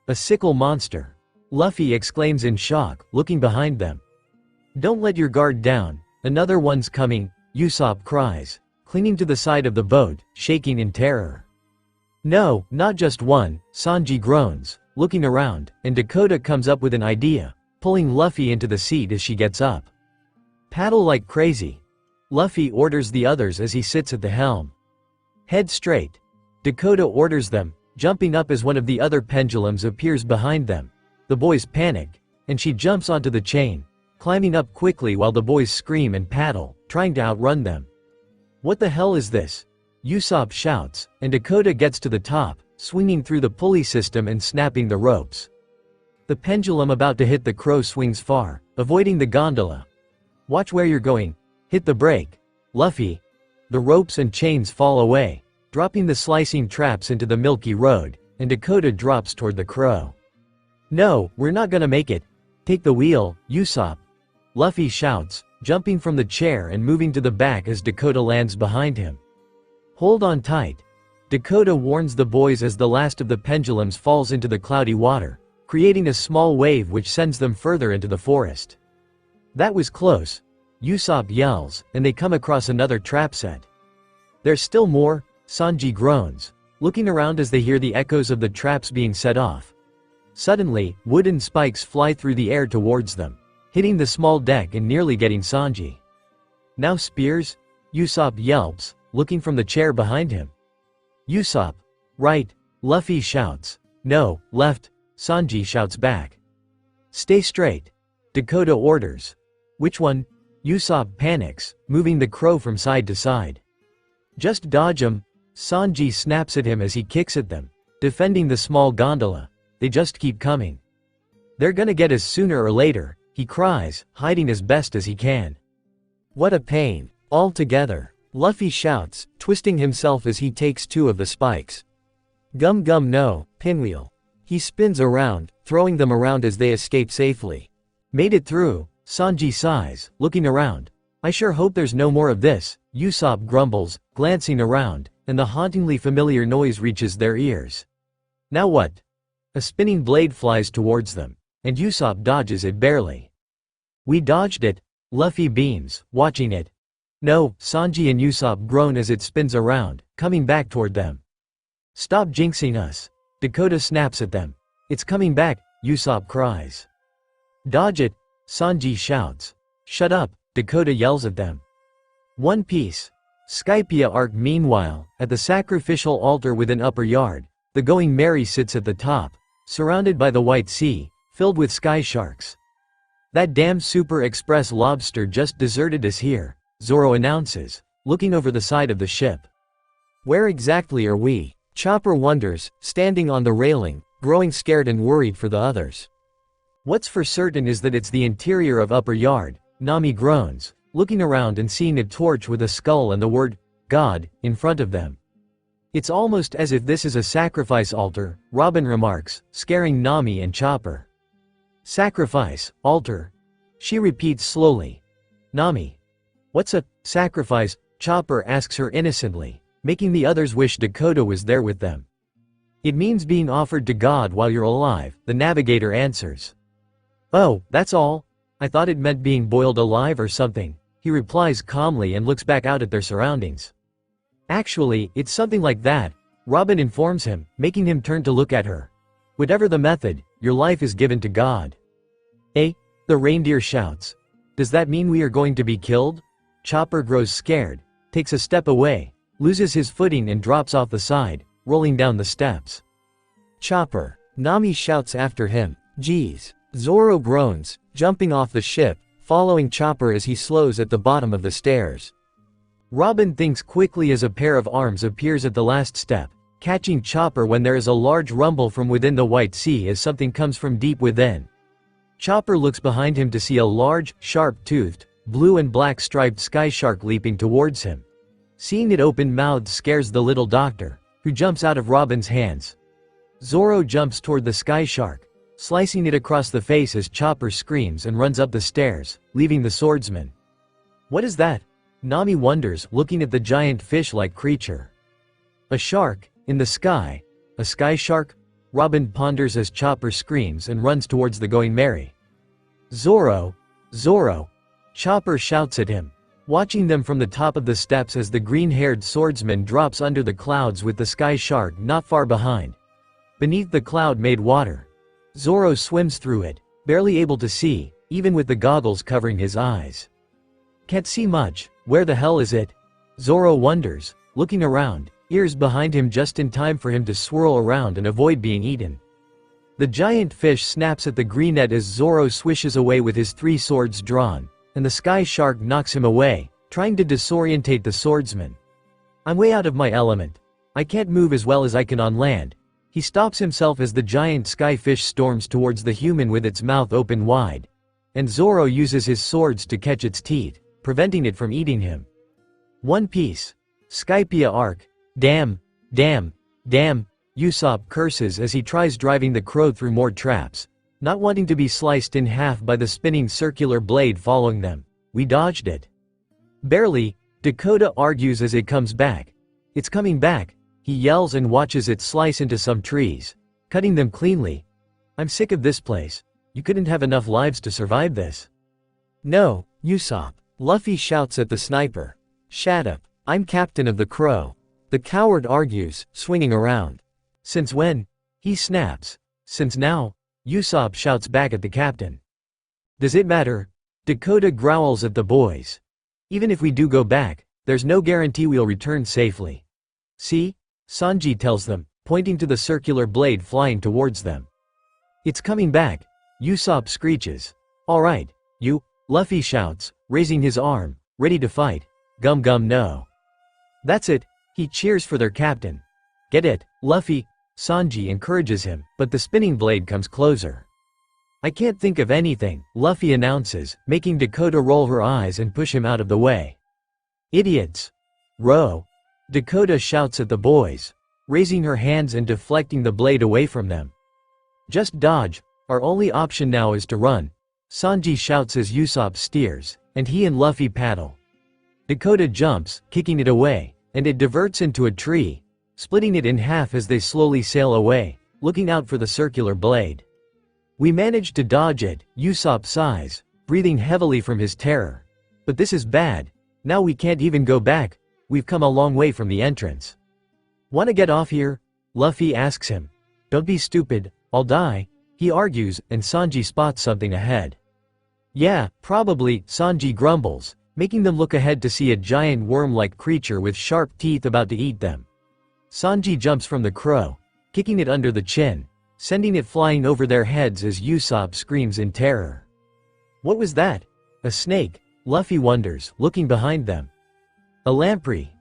A sickle monster. Luffy exclaims in shock, looking behind them. Don't let your guard down, another one's coming, Usopp cries, clinging to the side of the boat, shaking in terror. No, not just one, Sanji groans, looking around, and Dakota comes up with an idea, pulling Luffy into the seat as she gets up. Paddle like crazy. Luffy orders the others as he sits at the helm. Head straight. Dakota orders them, jumping up as one of the other pendulums appears behind them. The boys panic, and she jumps onto the chain, climbing up quickly while the boys scream and paddle, trying to outrun them. "What the hell is this?" Usopp shouts, and Dakota gets to the top, swinging through the pulley system and snapping the ropes. The pendulum about to hit the crow swings far, avoiding the gondola. "Watch where you're going. Hit the brake, Luffy." The ropes and chains fall away, dropping the slicing traps into the milky road, and Dakota drops toward the crow. "No, we're not gonna make it. Take the wheel, Usopp," Luffy shouts, jumping from the chair and moving to the back as Dakota lands behind him. "Hold on tight," Dakota warns the boys as the last of the pendulums falls into the cloudy water, creating a small wave which sends them further into the forest. "That was close," Usopp yells, and they come across another trap set. "There's still more," Sanji groans, looking around as they hear the echoes of the traps being set off. Suddenly, wooden spikes fly through the air towards them, hitting the small deck and nearly getting Sanji. "Now spears?" Usopp yelps, looking from the chair behind him. "Usopp, right," Luffy shouts. "No, left," Sanji shouts back. "Stay straight," Dakota orders. "Which one?" Usopp panics, moving the crow from side to side. "Just dodge 'em," Sanji snaps at him as he kicks at them, defending the small gondola. "They just keep coming. They're gonna get us sooner or later," he cries, hiding as best as he can. "What a pain, all together," Luffy shouts, twisting himself as he takes two of the spikes. "Gum gum no, pinwheel." He spins around, throwing them around as they escape safely. "Made it through," Sanji sighs, looking around. "I sure hope there's no more of this," Usopp grumbles, glancing around, and the hauntingly familiar noise reaches their ears. "Now what?" A spinning blade flies towards them, and Usopp dodges it barely. "We dodged it," Luffy beams, watching it. "No," Sanji and Usopp groan as it spins around, coming back toward them. "Stop jinxing us," Dakota snaps at them. "It's coming back," Usopp cries. "Dodge it," Sanji shouts. "Shut up," Dakota yells at them. One Piece. Skypia arc. Meanwhile, at the sacrificial altar within Upper Yard, the Going Merry sits at the top, surrounded by the White Sea, filled with sky sharks. "That damn Super Express lobster just deserted us here," Zoro announces, looking over the side of the ship. "Where exactly are we?" Chopper wonders, standing on the railing, growing scared and worried for the others. "What's for certain is that it's the interior of Upper Yard," Nami groans, looking around and seeing a torch with a skull and the word, God, in front of them. "It's almost as if this is a sacrifice altar," Robin remarks, scaring Nami and Chopper. "Sacrifice, altar," she repeats slowly. "Nami, what's a sacrifice?" Chopper asks her innocently, making the others wish Dakota was there with them. "It means being offered to God while you're alive," the navigator answers. "Oh, that's all? I thought it meant being boiled alive or something," he replies calmly and looks back out at their surroundings. "Actually, it's something like that," Robin informs him, making him turn to look at her. "Whatever the method, your life is given to God." "Eh?" the reindeer shouts. "Does that mean we are going to be killed?" Chopper grows scared, takes a step away, loses his footing and drops off the side, rolling down the steps. "Chopper!" Nami shouts after him. "Geez." Zoro groans, jumping off the ship, following Chopper as he slows at the bottom of the stairs. Robin thinks quickly as a pair of arms appears at the last step, catching Chopper when there is a large rumble from within the White Sea as something comes from deep within. Chopper looks behind him to see a large, sharp-toothed, blue and black striped sky shark leaping towards him. Seeing it open-mouthed scares the little doctor, who jumps out of Robin's hands. Zoro jumps toward the sky shark, slicing it across the face as Chopper screams and runs up the stairs, leaving the swordsman. "What is that?" Nami wonders, looking at the giant fish-like creature. "A shark, in the sky. A sky shark?" Robin ponders as Chopper screams and runs towards the Going Merry. "Zoro! Zoro!" Chopper shouts at him, watching them from the top of the steps as the green-haired swordsman drops under the clouds with the sky shark not far behind. Beneath the cloud-made water, Zoro swims through it, barely able to see, even with the goggles covering his eyes. "Can't see much, where the hell is it?" Zoro wonders, looking around, ears behind him just in time for him to swirl around and avoid being eaten. The giant fish snaps at the green net as Zoro swishes away with his 3 swords drawn, and the sky shark knocks him away, trying to disorientate the swordsman. I'm way out of my element. I can't move as well as I can on land. He stops himself as the giant sky fish storms towards the human with its mouth open wide, and Zoro uses his swords to catch its teeth, preventing it from eating him. One Piece. Skypiea arc. Damn, damn, damn, Usopp curses as he tries driving the crow through more traps, not wanting to be sliced in half by the spinning circular blade following them. We dodged it. Barely, Dakota argues as it comes back. It's coming back, he yells and watches it slice into some trees, cutting them cleanly. I'm sick of this place. You couldn't have enough lives to survive this. No, Usopp. Luffy shouts at the sniper. Shut up, I'm captain of the crow. The coward argues, swinging around. Since when? He snaps. Since now, Usopp shouts back at the captain. Does it matter? Dakota growls at the boys. Even if we do go back, there's no guarantee we'll return safely. See? Sanji tells them, pointing to the circular blade flying towards them. It's coming back, Usopp screeches. Alright, you, Luffy shouts, raising his arm, ready to fight. Gum gum no. That's it, he cheers for their captain. Get it, Luffy, Sanji encourages him, but the spinning blade comes closer. I can't think of anything, Luffy announces, making Dakota roll her eyes and push him out of the way. Idiots. Row. Dakota shouts at the boys, raising her hands and deflecting the blade away from them. Just dodge, our only option now is to run, Sanji shouts as Usopp steers, and he and Luffy paddle. Dakota jumps, kicking it away, and it diverts into a tree, splitting it in half as they slowly sail away, looking out for the circular blade. We managed to dodge it, Usopp sighs, breathing heavily from his terror. But this is bad, now we can't even go back, we've come a long way from the entrance. Wanna get off here? Luffy asks him. Don't be stupid, I'll die, he argues, and Sanji spots something ahead. Yeah, probably, Sanji grumbles, making them look ahead to see a giant worm-like creature with sharp teeth about to eat them. Sanji jumps from the crow, kicking it under the chin, sending it flying over their heads as Usopp screams in terror. What was that? A snake, Luffy wonders, looking behind them. A lamprey.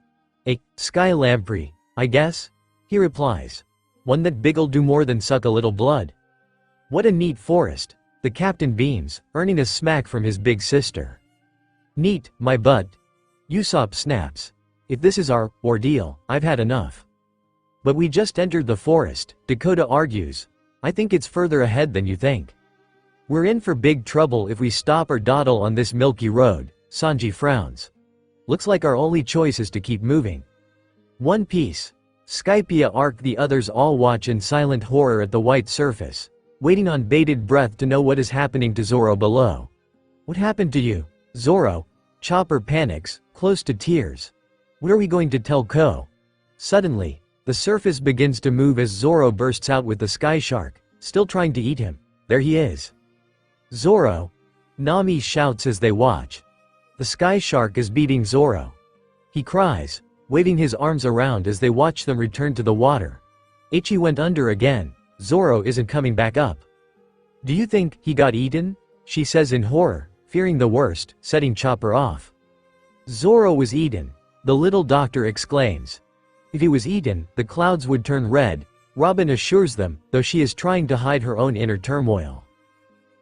A sky lamprey, I guess, he replies. One that big'll do more than suck a little blood. What a neat forest, the captain beams, earning a smack from his big sister. Neat, my butt. Usopp snaps. If this is our ordeal, I've had enough. But we just entered the forest, Dakota argues. I think it's further ahead than you think. We're in for big trouble if we stop or dawdle on this milky road, Sanji frowns. Looks like our only choice is to keep moving. One Piece. Skypiea arc. The others all watch in silent horror at the white surface, waiting on bated breath to know what is happening to Zoro below. What happened to you, Zoro? Chopper panics, close to tears. What are we going to tell Ko? Suddenly, the surface begins to move as Zoro bursts out with the sky shark, still trying to eat him. There he is. Zoro! Nami shouts as they watch. The sky shark is beating Zoro. He cries, waving his arms around as they watch them return to the water. Ichi went under again. Zoro isn't coming back up. Do you think he got eaten? She says in horror, fearing the worst, setting Chopper off. Zoro was eaten, the little doctor exclaims. If he was eaten, the clouds would turn red, Robin assures them, though she is trying to hide her own inner turmoil.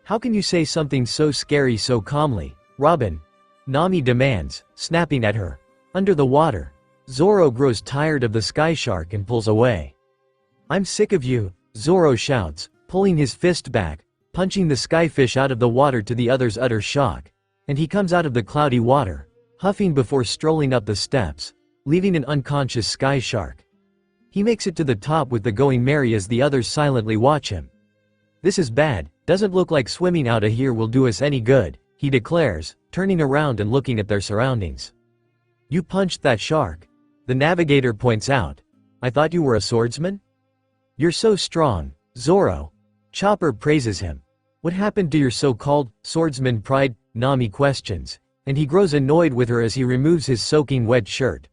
How can you say something so scary so calmly, Robin? Nami demands, snapping at her. Under the water, Zoro grows tired of the sky shark and pulls away. I'm sick of you, Zoro shouts, pulling his fist back, punching the skyfish out of the water to the other's utter shock, and he comes out of the cloudy water, huffing before strolling up the steps, leaving an unconscious sky shark. He makes it to the top with the going merry as the others silently watch him. This is bad, doesn't look like swimming out of here will do us any good, he declares, turning around and looking at their surroundings. You punched that shark, the navigator points out. I thought you were a swordsman? You're so strong, Zoro. Chopper praises him. What happened to your so-called swordsman pride? Nami questions, and he grows annoyed with her as he removes his soaking wet shirt.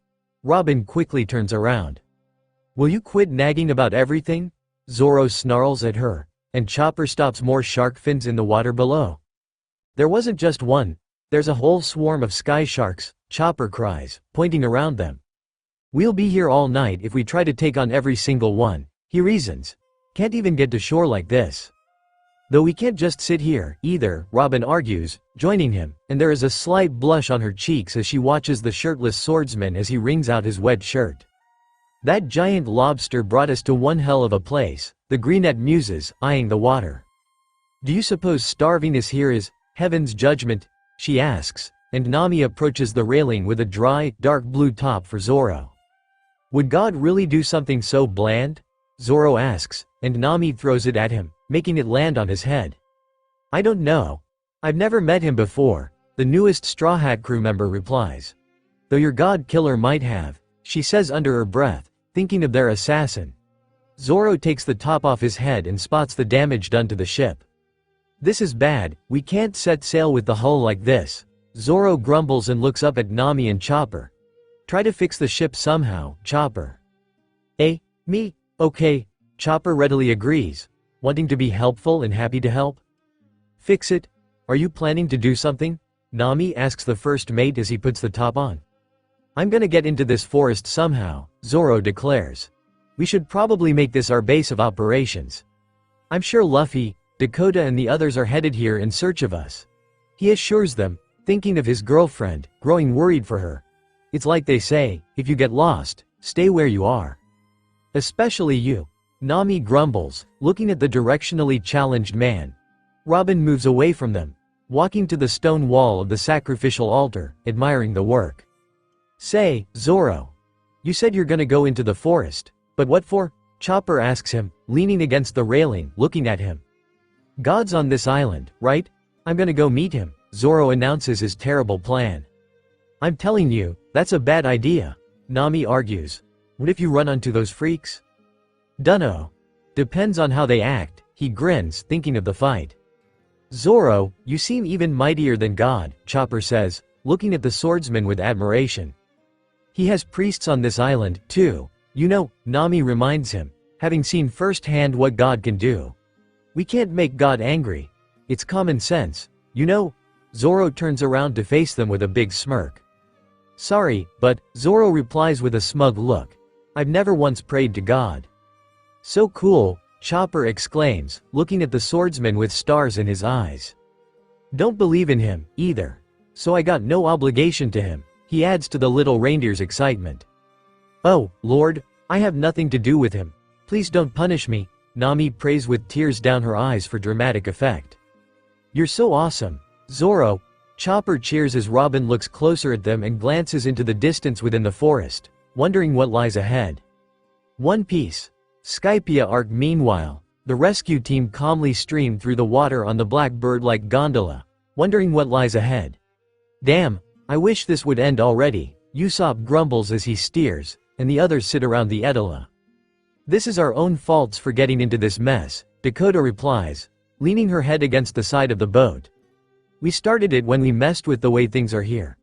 Robin quickly turns around. Will you quit nagging about everything? Zoro snarls at her, and Chopper stops more shark fins in the water below. There wasn't just one, there's a whole swarm of sky sharks, Chopper cries, pointing around them. We'll be here all night if we try to take on every single one, he reasons. Can't even get to shore like this. Though we can't just sit here, either, Robin argues, joining him, and there is a slight blush on her cheeks as she watches the shirtless swordsman as he wrings out his wet shirt. That giant lobster brought us to one hell of a place, the greenette muses, eyeing the water. Do you suppose starvingness here is heaven's judgment? She asks, and Nami approaches the railing with a dry, dark blue top for Zoro. Would God really do something so bland? Zoro asks, and Nami throws it at him, making it land on his head. I don't know. I've never met him before, the newest Straw Hat crew member replies. Though your god killer might have, she says under her breath, thinking of their assassin. Zoro takes the top off his head and spots the damage done to the ship. This is bad, we can't set sail with the hull like this. Zoro grumbles and looks up at Nami and Chopper. Try to fix the ship somehow, Chopper. Me? Okay, Chopper readily agrees, wanting to be helpful and happy to help. Fix it? Are you planning to do something? Nami asks the first mate as he puts the top on. I'm gonna get into this forest somehow, Zoro declares. We should probably make this our base of operations. I'm sure Luffy, Dakota and the others are headed here in search of us. He assures them, thinking of his girlfriend, growing worried for her. It's like they say, if you get lost, stay where you are. Especially you. Nami grumbles, looking at the directionally challenged man. Robin moves away from them, walking to the stone wall of the sacrificial altar, admiring the work. Say, Zoro. You said you're gonna go into the forest, but what for? Chopper asks him, leaning against the railing, looking at him. God's on this island, right? I'm gonna go meet him, Zoro announces his terrible plan. I'm telling you, that's a bad idea, Nami argues. What if you run onto those freaks? Dunno. Depends on how they act, he grins, thinking of the fight. Zoro, you seem even mightier than God, Chopper says, looking at the swordsman with admiration. He has priests on this island, too. You know, Nami reminds him, having seen firsthand what God can do. We can't make God angry. It's common sense, you know? Zoro turns around to face them with a big smirk. Sorry, but, Zoro replies with a smug look. I've never once prayed to God. So cool, Chopper exclaims, looking at the swordsman with stars in his eyes. Don't believe in him, either. So I got no obligation to him, he adds to the little reindeer's excitement. Oh, Lord, I have nothing to do with him. Please don't punish me, Nami prays with tears down her eyes for dramatic effect. You're so awesome, Zoro. Chopper cheers as Robin looks closer at them and glances into the distance within the forest, wondering what lies ahead. One Piece. Skypia arc. Meanwhile, the rescue team calmly streamed through the water on the blackbird-like gondola, wondering what lies ahead. Damn, I wish this would end already, Usopp grumbles as he steers, and the others sit around the Edola. This is our own faults for getting into this mess, Dakota replies, leaning her head against the side of the boat. We started it when we messed with the way things are here.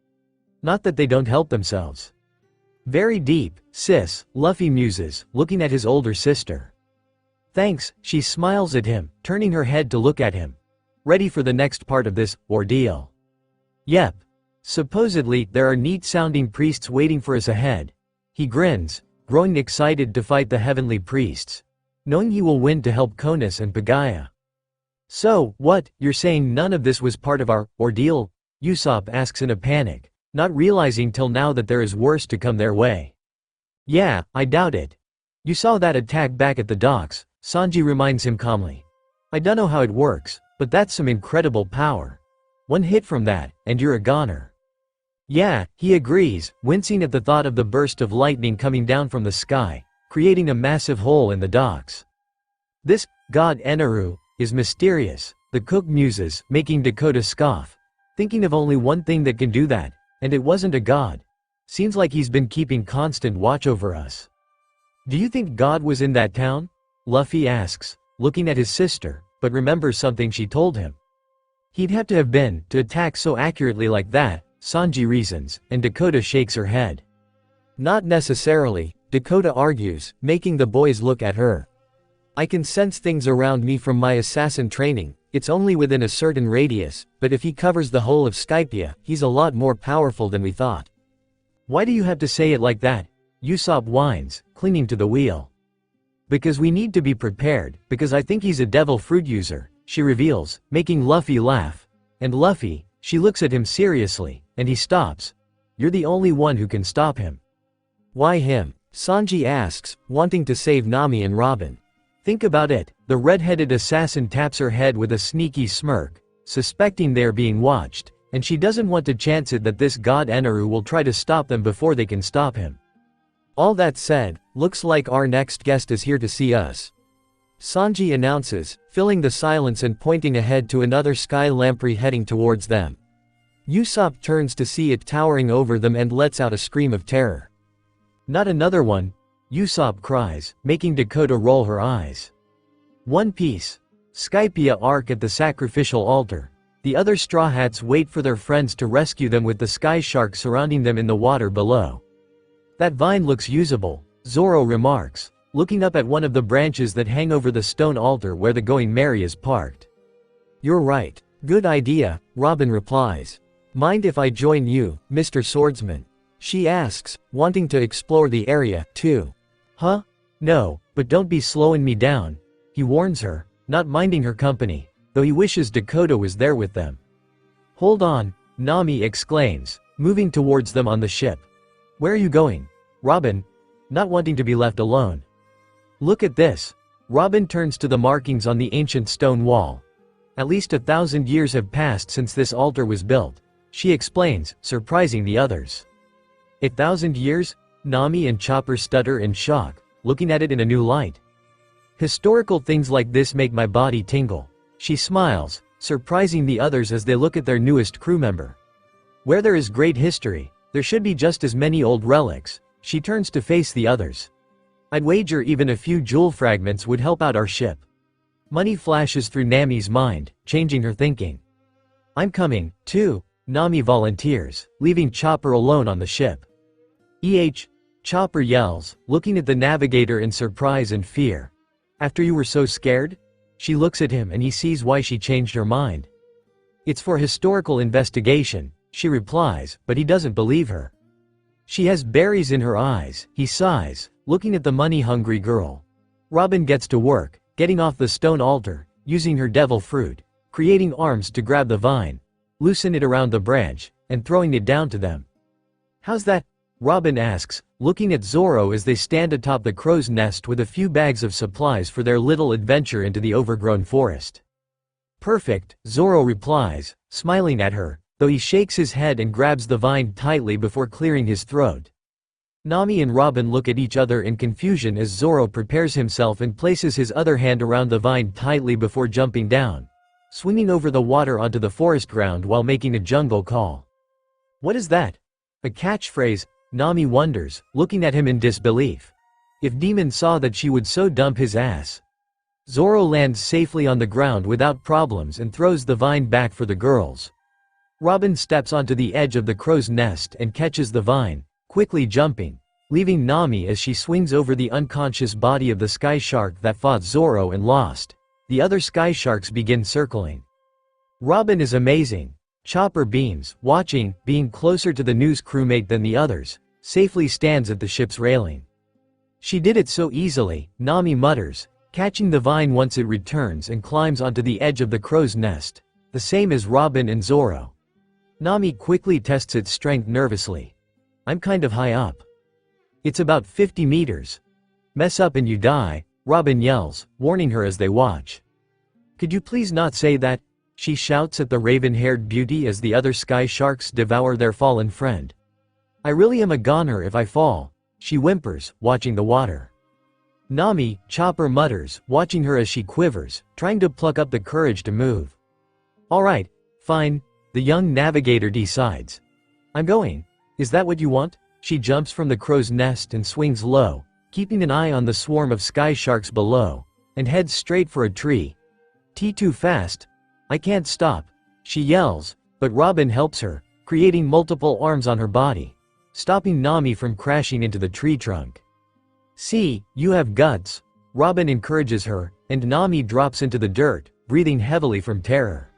Not that they don't help themselves. Very deep, sis, Luffy muses, looking at his older sister. Thanks, she smiles at him, turning her head to look at him. Ready for the next part of this ordeal. Yep. Supposedly, there are neat-sounding priests waiting for us ahead. He grins, growing excited to fight the heavenly priests, knowing he will win to help Konis and Pagaya. So, what, you're saying none of this was part of our ordeal? Usopp asks in a panic, not realizing till now that there is worse to come their way. Yeah, I doubt it. You saw that attack back at the docks, Sanji reminds him calmly. I don't know how it works, but that's some incredible power. One hit from that, and you're a goner. Yeah, he agrees, wincing at the thought of the burst of lightning coming down from the sky, creating a massive hole in the docks. This god Eneru is mysterious, the cook muses, making Dakota scoff, thinking of only one thing that can do that, and it wasn't a god. Seems like he's been keeping constant watch over us. Do you think God was in that town? Luffy asks, looking at his sister, but remembers something she told him. He'd have to have been, to attack so accurately like that, Sanji reasons, and Dakota shakes her head. Not necessarily, Dakota argues, making the boys look at her. I can sense things around me from my assassin training. It's only within a certain radius, but if he covers the whole of Skypia, he's a lot more powerful than we thought. Why do you have to say it like that? Usopp whines, clinging to the wheel. Because we need to be prepared, because I think he's a devil fruit user, she reveals, making Luffy laugh. And Luffy, she looks at him seriously, and he stops. You're the only one who can stop him. Why him? Sanji asks, wanting to save Nami and Robin. Think about it, the red-headed assassin taps her head with a sneaky smirk, suspecting they're being watched, and she doesn't want to chance it that this god Eneru will try to stop them before they can stop him. All that said, looks like our next guest is here to see us. Sanji announces, filling the silence and pointing ahead to another sky lamprey heading towards them. Usopp turns to see it towering over them and lets out a scream of terror. Not another one, Usopp cries, making Dakota roll her eyes. One Piece. Skypia arc at the sacrificial altar. The other Straw Hats wait for their friends to rescue them with the sky shark surrounding them in the water below. That vine looks usable, Zoro remarks, looking up at one of the branches that hang over the stone altar where the Going Merry is parked. You're right. Good idea, Robin replies. Mind if I join you, Mr. Swordsman? She asks, wanting to explore the area, too. Huh? No, but don't be slowing me down, he warns her, not minding her company, though he wishes Dakota was there with them. Hold on, Nami exclaims, moving towards them on the ship. Where are you going? Robin, not wanting to be left alone. Look at this. Robin turns to the markings on the ancient stone wall. At least 1,000 years have passed since this altar was built, she explains, surprising the others. 1,000 years? Nami and Chopper stutter in shock, looking at it in a new light. Historical things like this make my body tingle. She smiles, surprising the others as they look at their newest crew member. Where there is great history, there should be just as many old relics. She turns to face the others. I'd wager even a few jewel fragments would help out our ship. Money flashes through Nami's mind, changing her thinking. I'm coming, too, Nami volunteers, leaving Chopper alone on the ship. Chopper yells, looking at the navigator in surprise and fear. After you were so scared? She looks at him and he sees why she changed her mind. It's for historical investigation, she replies, but he doesn't believe her. She has berries in her eyes, he sighs, looking at the money-hungry girl. Robin gets to work, getting off the stone altar, using her devil fruit, creating arms to grab the vine, loosen it around the branch, and throwing it down to them. How's that? Robin asks, looking at Zoro as they stand atop the crow's nest with a few bags of supplies for their little adventure into the overgrown forest. Perfect, Zoro replies, smiling at her, though he shakes his head and grabs the vine tightly before clearing his throat. Nami and Robin look at each other in confusion as Zoro prepares himself and places his other hand around the vine tightly before jumping down, swinging over the water onto the forest ground while making a jungle call. What is that? A catchphrase, Nami wonders, looking at him in disbelief. If Demon saw that she would so dump his ass. Zoro lands safely on the ground without problems and throws the vine back for the girls. Robin steps onto the edge of the crow's nest and catches the vine, quickly jumping, leaving Nami as she swings over the unconscious body of the sky shark that fought Zoro and lost. The other sky sharks begin circling. Robin is amazing. Chopper beams, watching, being closer to the news crewmate than the others, safely stands at the ship's railing. She did it so easily, Nami mutters, catching the vine once it returns and climbs onto the edge of the crow's nest, the same as Robin and Zoro. Nami quickly tests its strength nervously. I'm kind of high up. It's about 50 meters. Mess up and you die, Robin yells, warning her as they watch. Could you please not say that? She shouts at the raven-haired beauty as the other sky sharks devour their fallen friend. I really am a goner if I fall, she whimpers, watching the water. Nami, Chopper mutters, watching her as she quivers, trying to pluck up the courage to move. Alright, fine, the young navigator decides. I'm going. Is that what you want? She jumps from the crow's nest and swings low, keeping an eye on the swarm of sky sharks below, and heads straight for a tree. Too fast. I can't stop, she yells, but Robin helps her, creating multiple arms on her body, stopping Nami from crashing into the tree trunk. See, you have guts, Robin encourages her, and Nami drops into the dirt, breathing heavily from terror.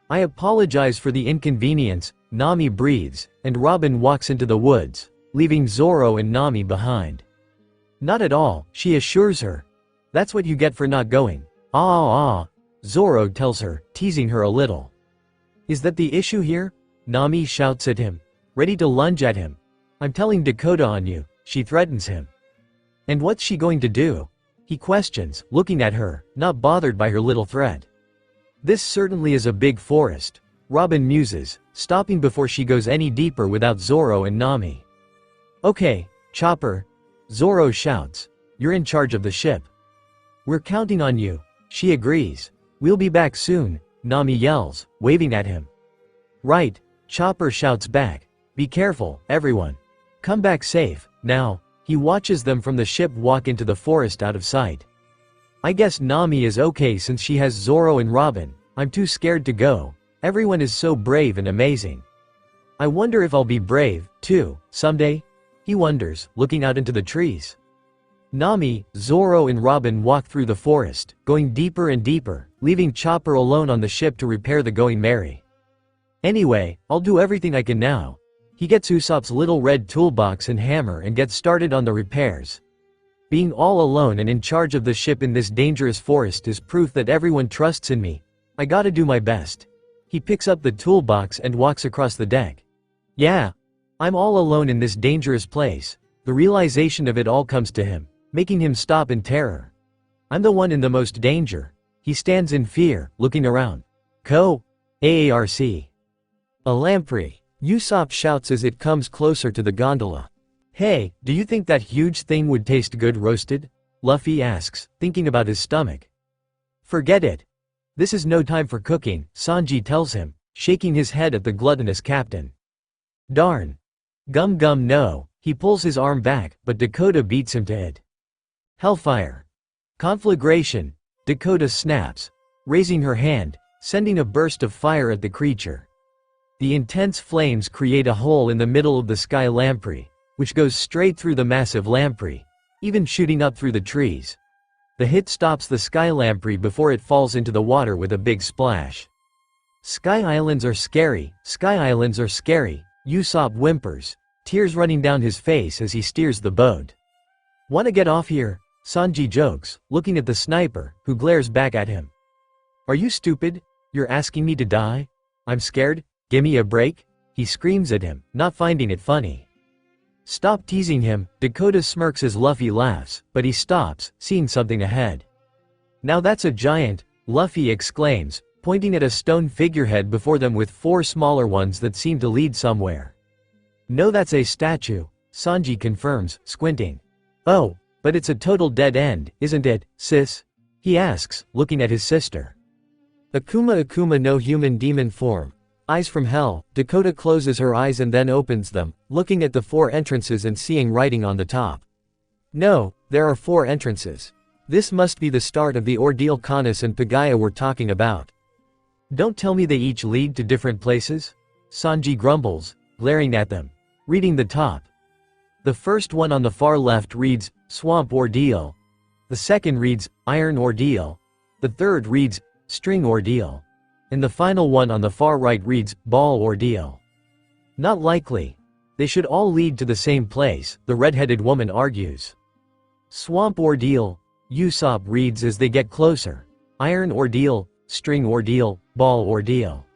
"I apologize for the inconvenience," Nami breathes, and Robin walks into the woods, leaving Zoro and Nami behind. "Not at all," she assures her. "That's what you get for not going." Ah, Zoro tells her, teasing her a little. "Is that the issue here?" Nami shouts at him, ready to lunge at him. "I'm telling Dakota on you," she threatens him. "And what's she going to do?" he questions, looking at her, not bothered by her little threat. "This certainly is a big forest," Robin muses, stopping before she goes any deeper without Zoro and Nami. "Okay, Chopper," Zoro shouts. "You're in charge of the ship." "We're counting on you," she agrees. "We'll be back soon," Nami yells, waving at him. "Right," Chopper shouts back. "Be careful, everyone. Come back safe." Now, he watches them from the ship walk into the forest out of sight. "I guess Nami is okay since she has Zoro and Robin. I'm too scared to go. Everyone is so brave and amazing. I wonder if I'll be brave, too, someday?" he wonders, looking out into the trees. Nami, Zoro and Robin walk through the forest, going deeper and deeper, leaving Chopper alone on the ship to repair the Going Merry. "Anyway, I'll do everything I can now." He gets Usopp's little red toolbox and hammer and gets started on the repairs. "Being all alone and in charge of the ship in this dangerous forest is proof that everyone trusts in me. I gotta do my best." He picks up the toolbox and walks across the deck. "Yeah. I'm all alone in this dangerous place." The realization of it all comes to him, making him stop in terror. "I'm the one in the most danger." He stands in fear, looking around. AARC. A lamprey. Usopp shouts as it comes closer to the gondola. "Hey, do you think that huge thing would taste good roasted?" Luffy asks, thinking about his stomach. "Forget it. This is no time for cooking," Sanji tells him, shaking his head at the gluttonous captain. "Darn. Gum no." He pulls his arm back, but Dakota beats him to it. Hellfire. Conflagration. Dakota snaps, raising her hand, sending a burst of fire at the creature. The intense flames create a hole in the middle of the sky lamprey, which goes straight through the massive lamprey, even shooting up through the trees. The hit stops the sky lamprey before it falls into the water with a big splash. Sky Islands are scary, Sky Islands are scary, Usopp whimpers, tears running down his face as he steers the boat. "Wanna get off here?" Sanji jokes, looking at the sniper, who glares back at him. "Are you stupid? You're asking me to die? I'm scared, gimme a break?" he screams at him, not finding it funny. "Stop teasing him," Dakota smirks as Luffy laughs, but he stops, seeing something ahead. "Now that's a giant," Luffy exclaims, pointing at a stone figurehead before them with 4 smaller ones that seem to lead somewhere. "No, that's a statue," Sanji confirms, squinting. "Oh, but it's a total dead end, isn't it, sis?" he asks, looking at his sister. Akuma no human demon form. Eyes from hell. Dakota closes her eyes and then opens them, looking at the 4 entrances and seeing writing on the top. "No, there are 4 entrances. This must be the start of the ordeal Kanis and Pagaya were talking about. Don't tell me they each lead to different places?" Sanji grumbles, glaring at them, reading the top. The first one on the far left reads, Swamp Ordeal. The second reads, Iron Ordeal. The third reads, String Ordeal. And the final one on the far right reads, Ball Ordeal. "Not likely. They should all lead to the same place," the red-headed woman argues. "Swamp Ordeal," Usopp reads as they get closer. "Iron Ordeal, String Ordeal, Ball Ordeal.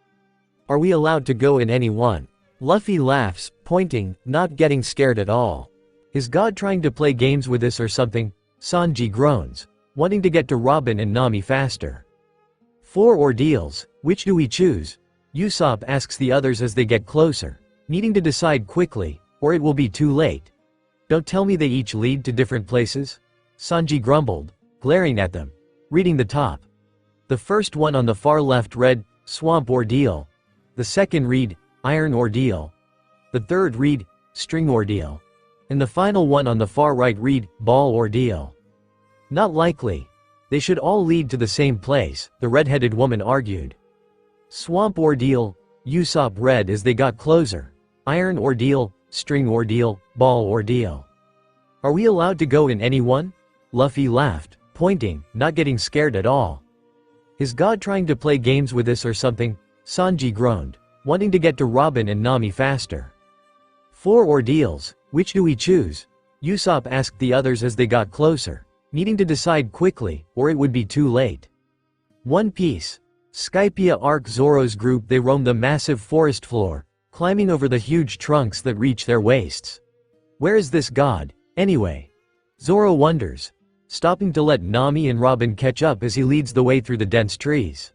Are we allowed to go in any one?" Luffy laughs, pointing, not getting scared at all. "Is God trying to play games with us or something?" Sanji groans, wanting to get to Robin and Nami faster. "4 ordeals, which do we choose?" Usopp asks the others as they get closer, needing to decide quickly, or it will be too late. "Don't tell me they each lead to different places?" Sanji grumbled, glaring at them, reading the top. The first one on the far left read, Swamp Ordeal. The second read, Iron Ordeal. The third read, String Ordeal. And the final one on the far right read, Ball Ordeal. "Not likely. They should all lead to the same place," the red-headed woman argued. "Swamp Ordeal," Usopp read as they got closer. "Iron Ordeal, String Ordeal, Ball Ordeal. Are we allowed to go in any one?" Luffy laughed, pointing, not getting scared at all. Is God trying to play games with us or something? Sanji groaned, wanting to get to Robin and Nami faster. 4 ordeals, which do we choose? Usopp asked the others as they got closer, needing to decide quickly, or it would be too late. One Piece. Skypiea Arc Zoro's group. They roam the massive forest floor, climbing over the huge trunks that reach their waists. Where is this god, anyway? Zoro wonders, stopping to let Nami and Robin catch up as he leads the way through the dense trees.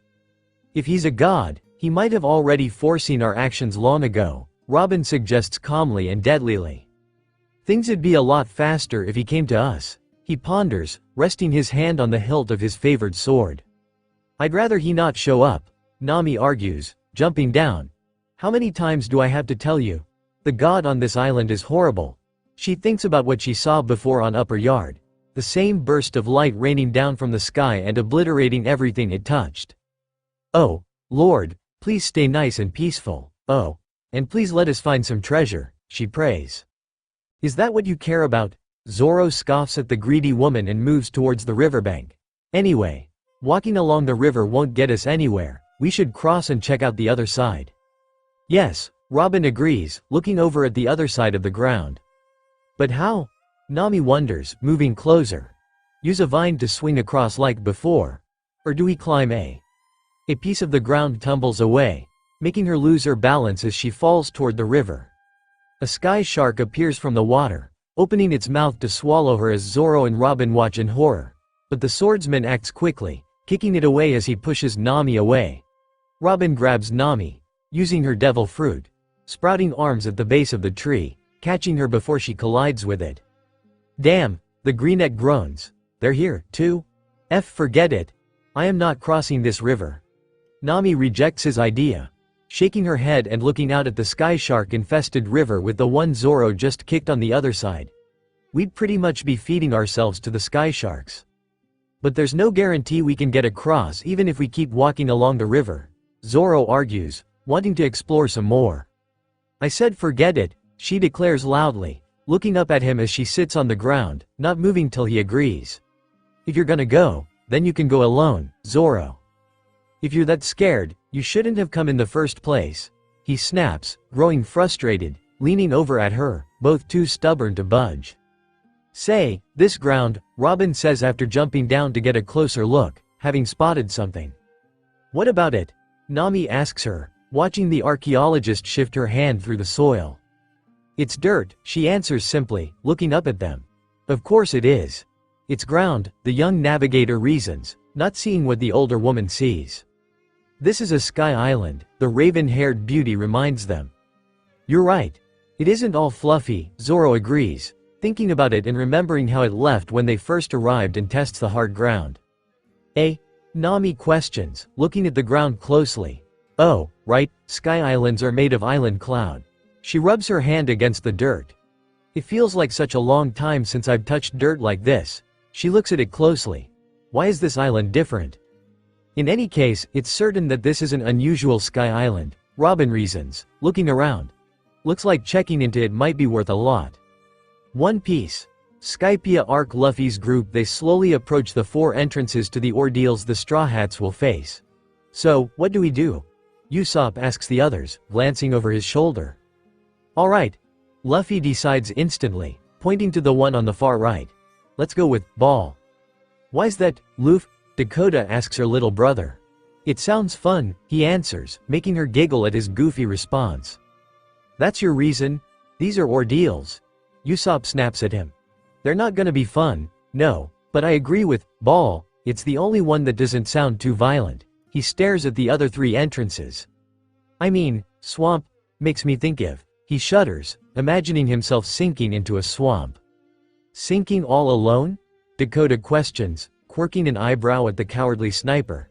If he's a god, he might have already foreseen our actions long ago, Robin suggests calmly and deadlily. Things'd be a lot faster if he came to us, he ponders, resting his hand on the hilt of his favored sword. I'd rather he not show up, Nami argues, jumping down. How many times do I have to tell you? The god on this island is horrible. She thinks about what she saw before on Upper Yard. The same burst of light raining down from the sky and obliterating everything it touched. Oh, Lord, please stay nice and peaceful. Oh, and please let us find some treasure, she prays. Is that what you care about? Zoro scoffs at the greedy woman and moves towards the riverbank. Anyway, walking along the river won't get us anywhere. We should cross and check out the other side. Yes, Robin agrees, looking over at the other side of the ground. But how? Nami wonders, moving closer. Use a vine to swing across like before. Or do we climb a piece of the ground tumbles away, making her lose her balance as she falls toward the river. A sky shark appears from the water, opening its mouth to swallow her as Zoro and Robin watch in horror. But the swordsman acts quickly, kicking it away as he pushes Nami away. Robin grabs Nami, using her devil fruit, sprouting arms at the base of the tree, catching her before she collides with it. Damn, the greenette groans. They're here, too? Forget it. I am not crossing this river. Nami rejects his idea, shaking her head and looking out at the sky shark-infested river with the one Zoro just kicked on the other side. We'd pretty much be feeding ourselves to the sky sharks. But there's no guarantee we can get across even if we keep walking along the river, Zoro argues, wanting to explore some more. I said forget it, she declares loudly, looking up at him as she sits on the ground, not moving till he agrees. If you're gonna go, then you can go alone, Zoro. If you're that scared, you shouldn't have come in the first place, he snaps, growing frustrated, leaning over at her, both too stubborn to budge. Say, this ground, Robin says after jumping down to get a closer look, having spotted something. What about it? Nami asks her, watching the archaeologist shift her hand through the soil. It's dirt, she answers simply, looking up at them. Of course it is. It's ground, the young navigator reasons, not seeing what the older woman sees. This is a sky island, the raven-haired beauty reminds them. You're right. It isn't all fluffy, Zoro agrees, thinking about it and remembering how it left when they first arrived and tests the hard ground. Nami questions, looking at the ground closely. Oh, right, sky islands are made of island cloud. She rubs her hand against the dirt. It feels like such a long time since I've touched dirt like this. She looks at it closely. Why is this island different? In any case, it's certain that this is an unusual sky island, Robin reasons, looking around. Looks like checking into it might be worth a lot. One Piece. Skypiea Arc Luffy's group. They slowly approach the 4 entrances to the ordeals the Straw Hats will face. So, what do we do? Usopp asks the others, glancing over his shoulder. Alright. Luffy decides instantly, pointing to the one on the far right. Let's go with Ball. Why's that, Luffy? Dakota asks her little brother. It sounds fun, he answers, making her giggle at his goofy response. That's your reason? These are ordeals. Usopp snaps at him. They're not gonna be fun, no, but I agree with Ball, it's the only one that doesn't sound too violent. He stares at the other 3 entrances. I mean, swamp, makes me think of. He shudders, imagining himself sinking into a swamp. Sinking all alone? Dakota questions, quirking an eyebrow at the cowardly sniper.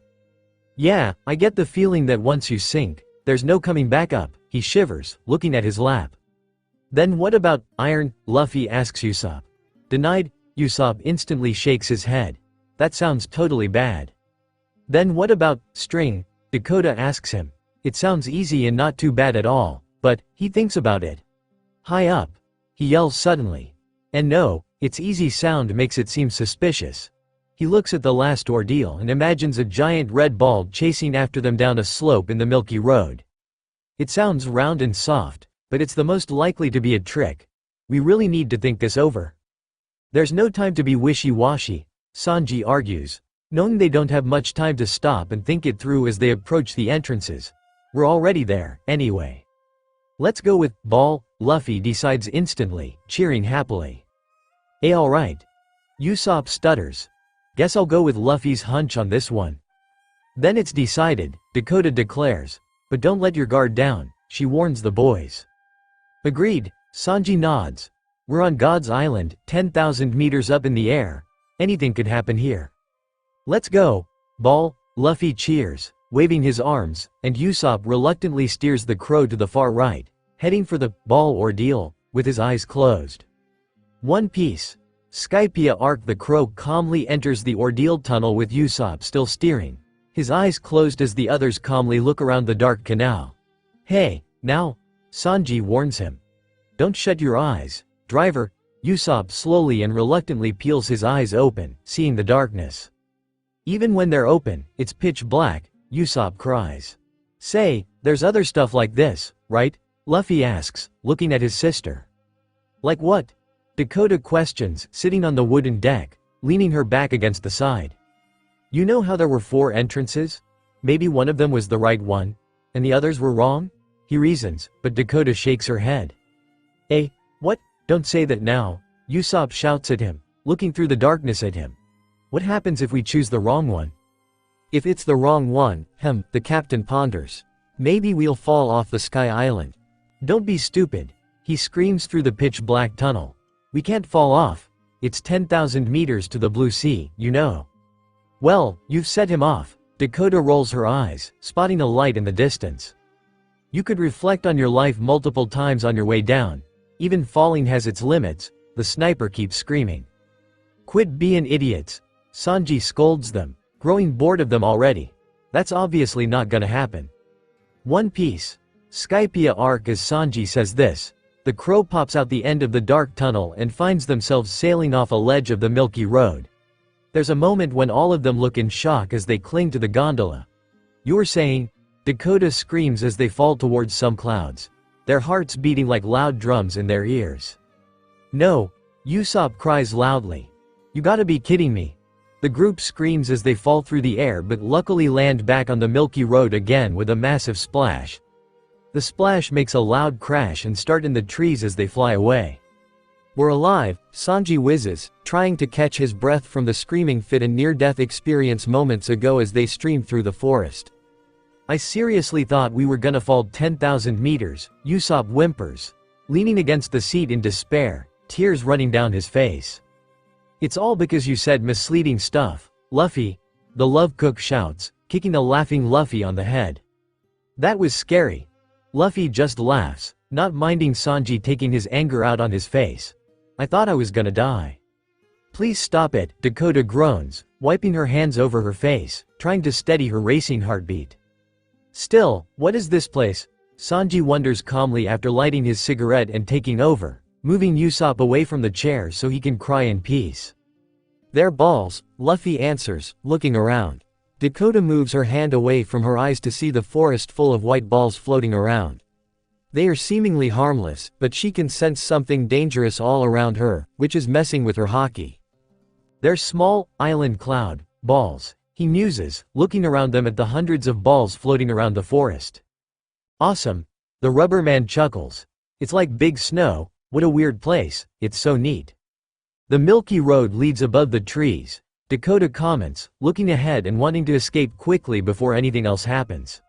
Yeah, I get the feeling that once you sink, there's no coming back up, he shivers, looking at his lap. Then what about iron? Luffy asks Usopp. Denied, Usopp instantly shakes his head. That sounds totally bad. Then what about string? Dakota asks him. It sounds easy and not too bad at all, but he thinks about it. High up, he yells suddenly. And no, its easy sound makes it seem suspicious. He looks at the last ordeal and imagines a giant red ball chasing after them down a slope in the milky road. It sounds round and soft, but it's the most likely to be a trick. We really need to think this over. There's no time to be wishy-washy, Sanji argues, knowing they don't have much time to stop and think it through as they approach the entrances. We're already there, anyway. Let's go with ball, Luffy decides instantly, cheering happily. Alright. Usopp stutters. Guess I'll go with Luffy's hunch on this one. Then it's decided, Dakota declares. But don't let your guard down, she warns the boys. Agreed, Sanji nods. We're on God's Island, 10,000 meters up in the air. Anything could happen here. Let's go, ball, Luffy cheers, waving his arms, and Usopp reluctantly steers the crow to the far right, heading for the ball ordeal, with his eyes closed. One Piece. Skypiea arc. The crow calmly enters the ordeal tunnel with Usopp still steering, his eyes closed as the others calmly look around the dark canal. Hey, now, Sanji warns him. Don't shut your eyes, driver. Usopp slowly and reluctantly peels his eyes open, seeing the darkness. Even when they're open, it's pitch black, Usopp cries. Say, there's other stuff like this, right? Luffy asks, looking at his sister. Like what? Dakota questions, sitting on the wooden deck, leaning her back against the side. You know how there were 4 entrances? Maybe one of them was the right one, and the others were wrong? He reasons, but Dakota shakes her head. What? Don't say that now, Usopp shouts at him, looking through the darkness at him. What happens if we choose the wrong one? If it's the wrong one, the captain ponders. Maybe we'll fall off the Sky Island. Don't be stupid, he screams through the pitch black tunnel. We can't fall off. It's 10,000 meters to the blue sea, you know. Well, you've set him off. Dakota rolls her eyes, spotting a light in the distance. You could reflect on your life multiple times on your way down. Even falling has its limits, the sniper keeps screaming. Quit being idiots. Sanji scolds them, growing bored of them already. That's obviously not gonna happen. One Piece. Skypiea arc. As Sanji says this, the crow pops out the end of the dark tunnel and finds themselves sailing off a ledge of the Milky Road. There's a moment when all of them look in shock as they cling to the gondola. You're saying? Dakota screams as they fall towards some clouds, their hearts beating like loud drums in their ears. No, Usopp cries loudly. You gotta be kidding me. The group screams as they fall through the air but luckily land back on the Milky Road again with a massive splash. The splash makes a loud crash and start in the trees as they fly away. We're alive, Sanji whizzes, trying to catch his breath from the screaming fit and near-death experience moments ago as they stream through the forest. I seriously thought we were gonna fall 10,000 meters, Usopp whimpers, leaning against the seat in despair, tears running down his face. It's all because you said misleading stuff, Luffy, the love cook shouts, kicking a laughing Luffy on the head. That was scary. Luffy just laughs, not minding Sanji taking his anger out on his face. I thought I was gonna die. Please stop it, Dakota groans, wiping her hands over her face, trying to steady her racing heartbeat. Still, what is this place? Sanji wonders calmly after lighting his cigarette and taking over, moving Usopp away from the chair so he can cry in peace. They're balls, Luffy answers, looking around. Dakota moves her hand away from her eyes to see the forest full of white balls floating around. They are seemingly harmless, but she can sense something dangerous all around her, which is messing with her hockey. They're small, island cloud balls, he muses, looking around them at the hundreds of balls floating around the forest. Awesome. The rubber man chuckles. It's like big snow. What a weird place, it's so neat. The Milky Road leads above the trees, Dakota comments, looking ahead and wanting to escape quickly before anything else happens.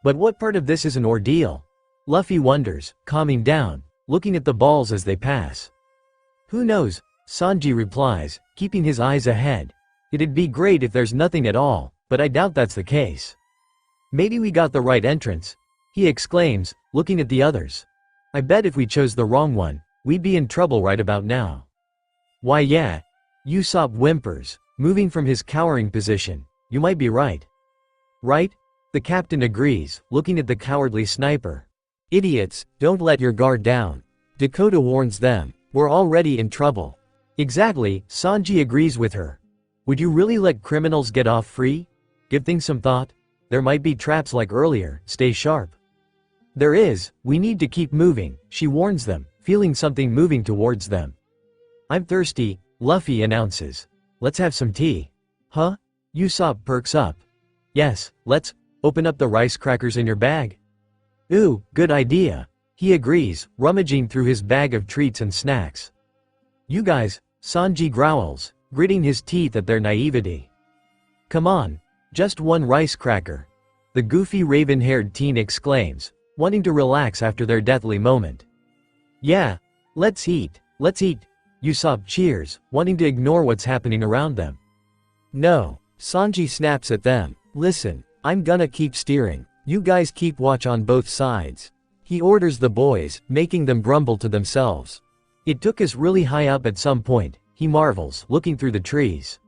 But what part of this is an ordeal? Luffy wonders, calming down, looking at the balls as they pass. Who knows? Sanji replies, keeping his eyes ahead. It'd be great if there's nothing at all, but I doubt that's the case. Maybe we got the right entrance, he exclaims, looking at the others. I bet if we chose the wrong one, we'd be in trouble right about now. Why yeah, Usopp whimpers, moving from his cowering position. You might be right. Right? The captain agrees, looking at the cowardly sniper. Idiots, don't let your guard down. Dakota warns them. We're already in trouble. Exactly, Sanji agrees with her. Would you really let criminals get off free? Give things some thought. There might be traps like earlier, stay sharp. There is, we need to keep moving, she warns them, feeling something moving towards them. I'm thirsty, Luffy announces. Let's have some tea. Huh? Usopp perks up. Yes, let's open up the rice crackers in your bag. Ooh, good idea. He agrees, rummaging through his bag of treats and snacks. You guys, Sanji growls, gritting his teeth at their naivety. Come on, just one rice cracker. The goofy raven-haired teen exclaims, wanting to relax after their deathly moment. Yeah, let's eat, Usopp cheers, wanting to ignore what's happening around them. No, Sanji snaps at them. Listen, I'm gonna keep steering. You guys keep watch on both sides. He orders the boys, making them grumble to themselves. It took us really high up at some point, he marvels, looking through the trees.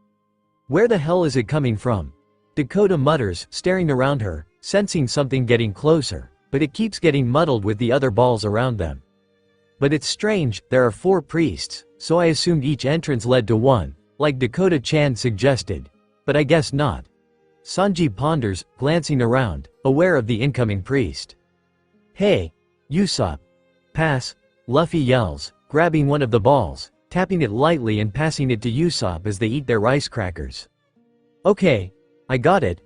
Where the hell is it coming from? Dakota mutters, staring around her, sensing something getting closer, but it keeps getting muddled with the other balls around them. But it's strange, there are 4 priests, so I assumed each entrance led to one, like Dakota-chan suggested. But I guess not. Sanji ponders, glancing around, aware of the incoming priest. Hey, Usopp. Pass, Luffy yells, grabbing one of the balls, tapping it lightly and passing it to Usopp as they eat their rice crackers. Okay, I got it.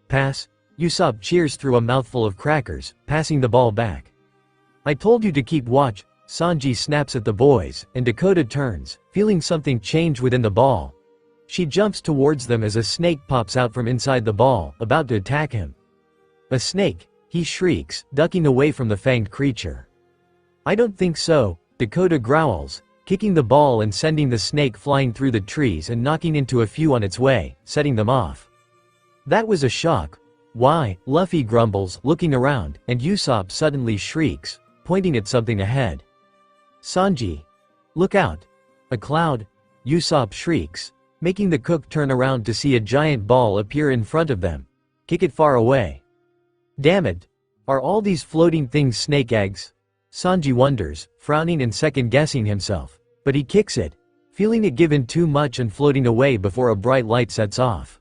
Pass, Usopp cheers through a mouthful of crackers, passing the ball back. I told you to keep watch, Sanji snaps at the boys, and Dakota turns, feeling something change within the ball. She jumps towards them as a snake pops out from inside the ball, about to attack him. A snake, he shrieks, ducking away from the fanged creature. I don't think so, Dakota growls, kicking the ball and sending the snake flying through the trees and knocking into a few on its way, setting them off. That was a shock. Why? Luffy grumbles, looking around, and Usopp suddenly shrieks, pointing at something ahead. Sanji. Look out. A cloud. Usopp shrieks, making the cook turn around to see a giant ball appear in front of them. Kick it far away. Damn it. Are all these floating things snake eggs? Sanji wonders, frowning and second-guessing himself. But he kicks it, feeling it given too much and floating away before a bright light sets off.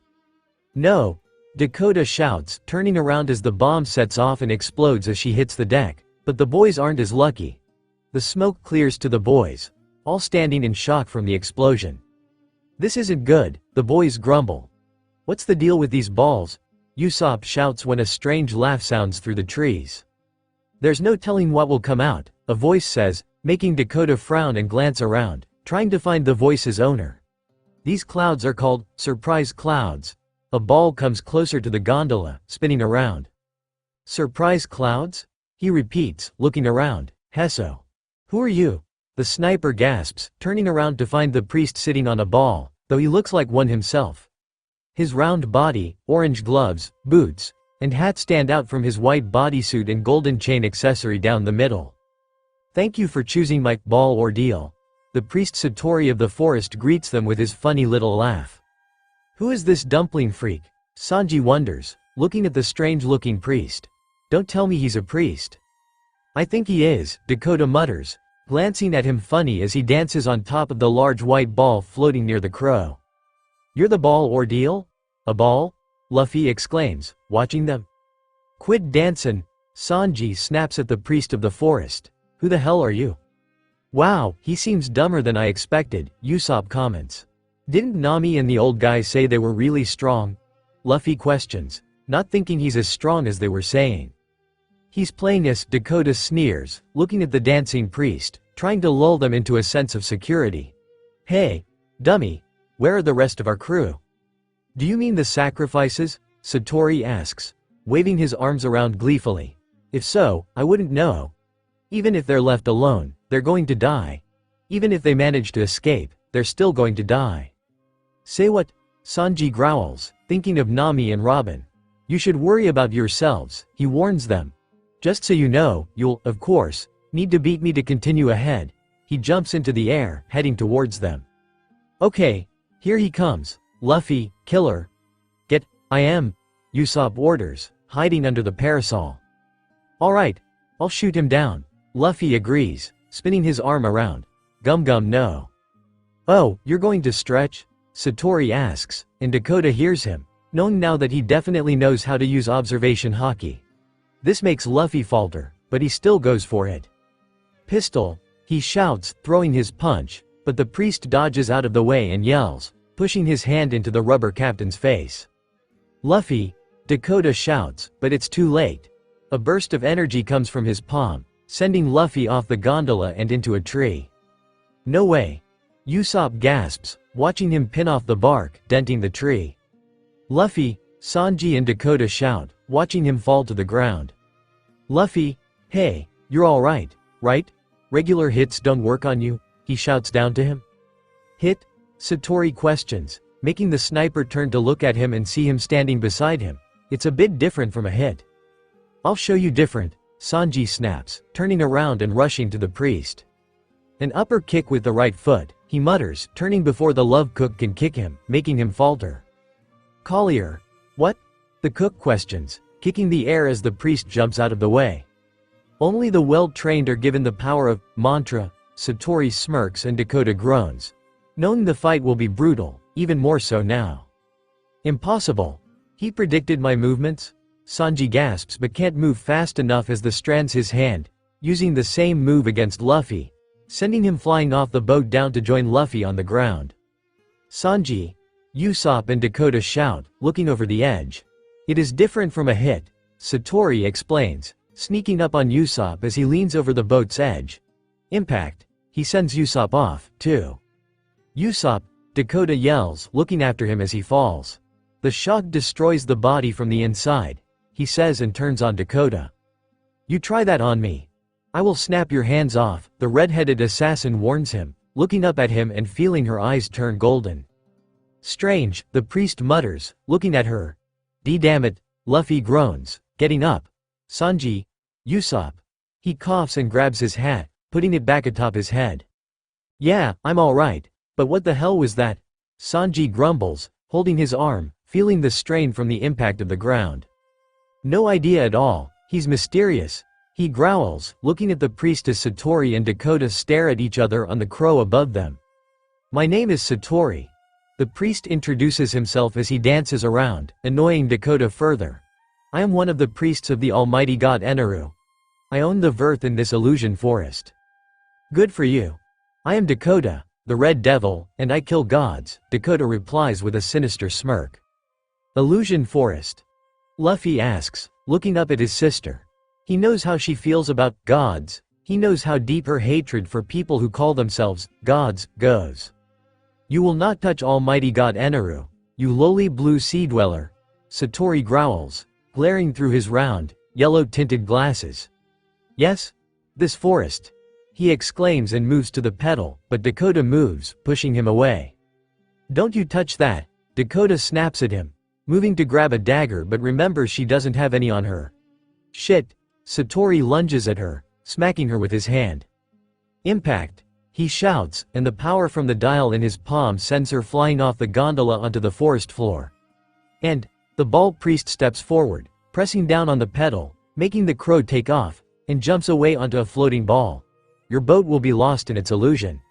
No. Dakota shouts, turning around as the bomb sets off and explodes as she hits the deck. But the boys aren't as lucky. The smoke clears to the boys, all standing in shock from the explosion. This isn't good, the boys grumble. What's the deal with these balls? Usopp shouts when a strange laugh sounds through the trees. There's no telling what will come out, a voice says, making Dakota frown and glance around, trying to find the voice's owner. These clouds are called surprise clouds. A ball comes closer to the gondola, spinning around. Surprise clouds? He repeats, looking around. Hesso. Who are you? The sniper gasps, turning around to find the priest sitting on a ball, though he looks like one himself. His round body, orange gloves, boots, and hat stand out from his white bodysuit and golden chain accessory down the middle. Thank you for choosing my ball ordeal. The priest Satori of the forest greets them with his funny little laugh. Who is this dumpling freak? Sanji wonders, looking at the strange-looking priest. Don't tell me he's a priest. I think he is, Dakota mutters, glancing at him funny as he dances on top of the large white ball floating near the crow. You're the ball ordeal? A ball? Luffy exclaims, watching them. Quit dancin', Sanji snaps at the priest of the forest. Who the hell are you? Wow, he seems dumber than I expected, Usopp comments. Didn't Nami and the old guy say they were really strong? Luffy questions, not thinking he's as strong as they were saying. He's playing us, Dakota sneers, looking at the dancing priest, trying to lull them into a sense of security. Hey, dummy, where are the rest of our crew? Do you mean the sacrifices? Satori asks, waving his arms around gleefully. If so, I wouldn't know. Even if they're left alone, they're going to die. Even if they manage to escape, they're still going to die. Say what? Sanji growls, thinking of Nami and Robin. You should worry about yourselves, he warns them. Just so you know, you'll, of course, need to beat me to continue ahead. He jumps into the air, heading towards them. Okay, here he comes. Luffy, killer. I am, Usopp orders, hiding under the parasol. Alright, I'll shoot him down. Luffy agrees, spinning his arm around. Gum no. Oh, you're going to stretch? Satori asks, and Dakota hears him, knowing now that he definitely knows how to use observation haki. This makes Luffy falter, but he still goes for it. Pistol, he shouts, throwing his punch, but the priest dodges out of the way and yells, pushing his hand into the rubber captain's face. Luffy, Dakota shouts, but it's too late. A burst of energy comes from his palm, sending Luffy off the gondola and into a tree. No way. Usopp gasps, watching him pin off the bark, denting the tree. Luffy, Sanji and Dakota shout, watching him fall to the ground. Luffy, hey, you're alright, right? Regular hits don't work on you, he shouts down to him. Hit? Satori questions, making the sniper turn to look at him and see him standing beside him. It's a bit different from a hit. I'll show you different, Sanji snaps, turning around and rushing to the priest. An upper kick with the right foot, he mutters, turning before the love cook can kick him, making him falter. Collier. What? The cook questions, kicking the air as the priest jumps out of the way. Only the well-trained are given the power of mantra. Satori smirks and Dakota groans, knowing the fight will be brutal, even more so now. Impossible. He predicted my movements? Sanji gasps but can't move fast enough as the strands his hand, using the same move against Luffy, sending him flying off the boat down to join Luffy on the ground. Sanji, Usopp and Dakota shout, looking over the edge. It is different from a hit, Satori explains, sneaking up on Usopp as he leans over the boat's edge. Impact. He sends Usopp off, too. Usopp, Dakota yells, looking after him as he falls. The shock destroys the body from the inside, he says and turns on Dakota. You try that on me. I will snap your hands off, the red-headed assassin warns him, looking up at him and feeling her eyes turn golden. Strange, the priest mutters, looking at her. Damn it, Luffy groans, getting up. Sanji, Usopp. He coughs and grabs his hat, putting it back atop his head. Yeah, I'm alright, but what the hell was that? Sanji grumbles, holding his arm, feeling the strain from the impact of the ground. No idea at all, he's mysterious. He growls, looking at the priest as Satori and Dakota stare at each other on the crow above them. My name is Satori. The priest introduces himself as he dances around, annoying Dakota further. I am one of the priests of the almighty god Eneru. I own the Verth in this illusion forest. Good for you. I am Dakota, the Red Devil, and I kill gods, Dakota replies with a sinister smirk. Illusion forest? Luffy asks, looking up at his sister. He knows how she feels about gods, he knows how deep her hatred for people who call themselves gods goes. You will not touch almighty god Eneru, you lowly blue sea dweller, Satori growls, glaring through his round, yellow-tinted glasses. Yes? This forest. He exclaims and moves to the pedal, but Dakota moves, pushing him away. Don't you touch that, Dakota snaps at him, moving to grab a dagger but remembers she doesn't have any on her. Shit, Satori lunges at her, smacking her with his hand. Impact, he shouts, and the power from the dial in his palm sends her flying off the gondola onto the forest floor. And, the bald priest steps forward, pressing down on the pedal, making the crow take off, and jumps away onto a floating ball. Your boat will be lost in its illusion.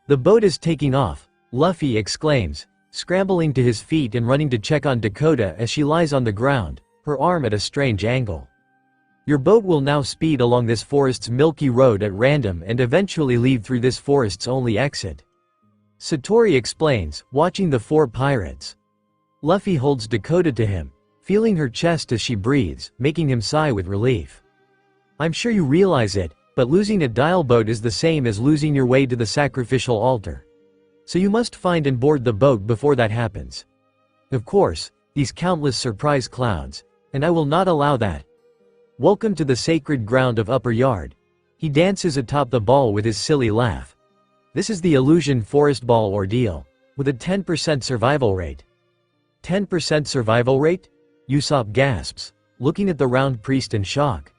The boat is taking off, Luffy exclaims, scrambling to his feet and running to check on Dakota as she lies on the ground, her arm at a strange angle. Your boat will now speed along this forest's milky road at random and eventually leave through this forest's only exit. Satori explains, watching the four pirates. Luffy holds Dakota to him, feeling her chest as she breathes, making him sigh with relief. I'm sure you realize it, but losing a dial boat is the same as losing your way to the sacrificial altar. So you must find and board the boat before that happens. Of course, these countless surprise clouds, and I will not allow that. Welcome to the sacred ground of Upper Yard. He dances atop the ball with his silly laugh. This is the illusion forest ball ordeal, with a 10% survival rate. 10% survival rate? Usopp gasps, looking at the round priest in shock.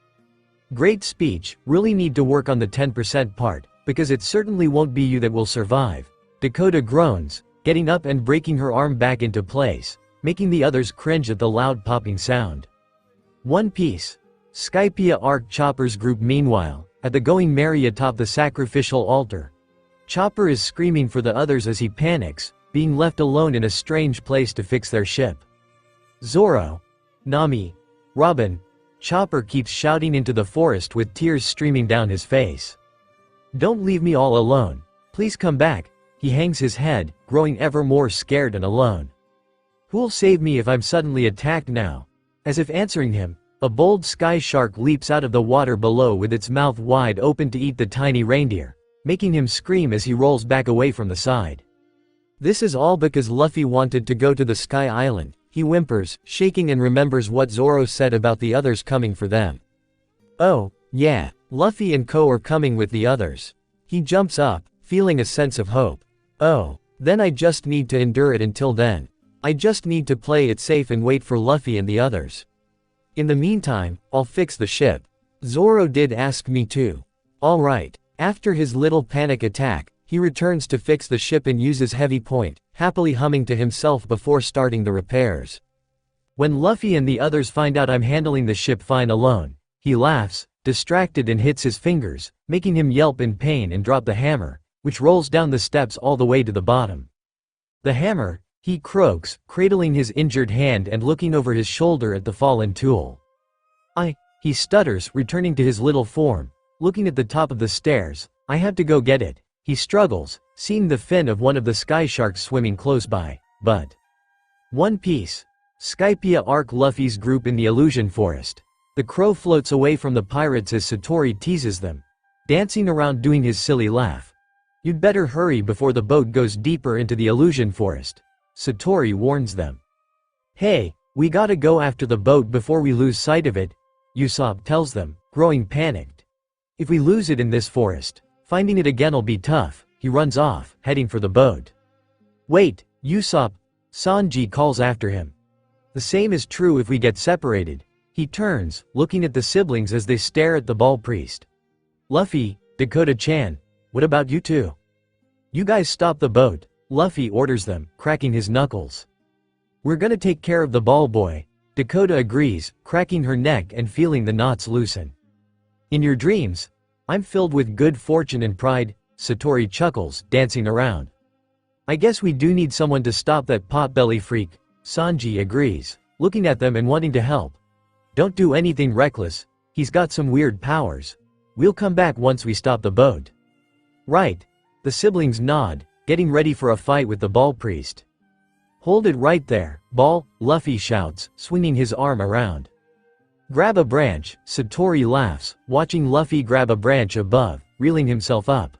Great speech, really need to work on the 10% part, because it certainly won't be you that will survive. Dakota groans, getting up and breaking her arm back into place, making the others cringe at the loud popping sound. One Piece. Skypia Arc Chopper's group meanwhile, at the Going Merry atop the sacrificial altar. Chopper is screaming for the others as he panics, being left alone in a strange place to fix their ship. Zoro, Nami, Robin, Chopper keeps shouting into the forest with tears streaming down his face. "Don't leave me all alone. Please come back." He hangs his head, growing ever more scared and alone. "Who'll save me if I'm suddenly attacked now?" As if answering him, a bold sky shark leaps out of the water below with its mouth wide open to eat the tiny reindeer, making him scream as he rolls back away from the side. This is all because Luffy wanted to go to the Sky Island. He whimpers, shaking, and remembers what Zoro said about the others coming for them. Oh, yeah, Luffy and Co are coming with the others. He jumps up, feeling a sense of hope. Oh, then I just need to endure it until then. I just need to play it safe and wait for Luffy and the others. In the meantime, I'll fix the ship. Zoro did ask me to. Alright, after his little panic attack, he returns to fix the ship and uses heavy point, happily humming to himself before starting the repairs. When Luffy and the others find out I'm handling the ship fine alone, he laughs, distracted, and hits his fingers, making him yelp in pain and drop the hammer, which rolls down the steps all the way to the bottom. The hammer, he croaks, cradling his injured hand and looking over his shoulder at the fallen tool. He stutters, returning to his little form, looking at the top of the stairs. I have to go get it. He struggles, seeing the fin of one of the sky sharks swimming close by, but One Piece. Skypiea Arc. Luffy's group in the illusion forest. The crow floats away from the pirates as Satori teases them, dancing around doing his silly laugh. You'd better hurry before the boat goes deeper into the illusion forest, Satori warns them. Hey, we gotta go after the boat before we lose sight of it, Usopp tells them, growing panicked. If we lose it in this forest, finding it again'll be tough. He runs off, heading for the boat. Wait, Usopp, Sanji calls after him. The same is true if we get separated. He turns, looking at the siblings as they stare at the ball priest. Luffy, Dakota-chan, what about you two? You guys stop the boat, Luffy orders them, cracking his knuckles. We're gonna take care of the ball boy, Dakota agrees, cracking her neck and feeling the knots loosen. In your dreams, I'm filled with good fortune and pride, Satori chuckles, dancing around. I guess we do need someone to stop that potbelly freak, Sanji agrees, looking at them and wanting to help. Don't do anything reckless, he's got some weird powers. We'll come back once we stop the boat. Right. The siblings nod, getting ready for a fight with the ball priest. Hold it right there, ball, Luffy shouts, swinging his arm around. Grab a branch, Satori laughs, watching Luffy grab a branch above, reeling himself up.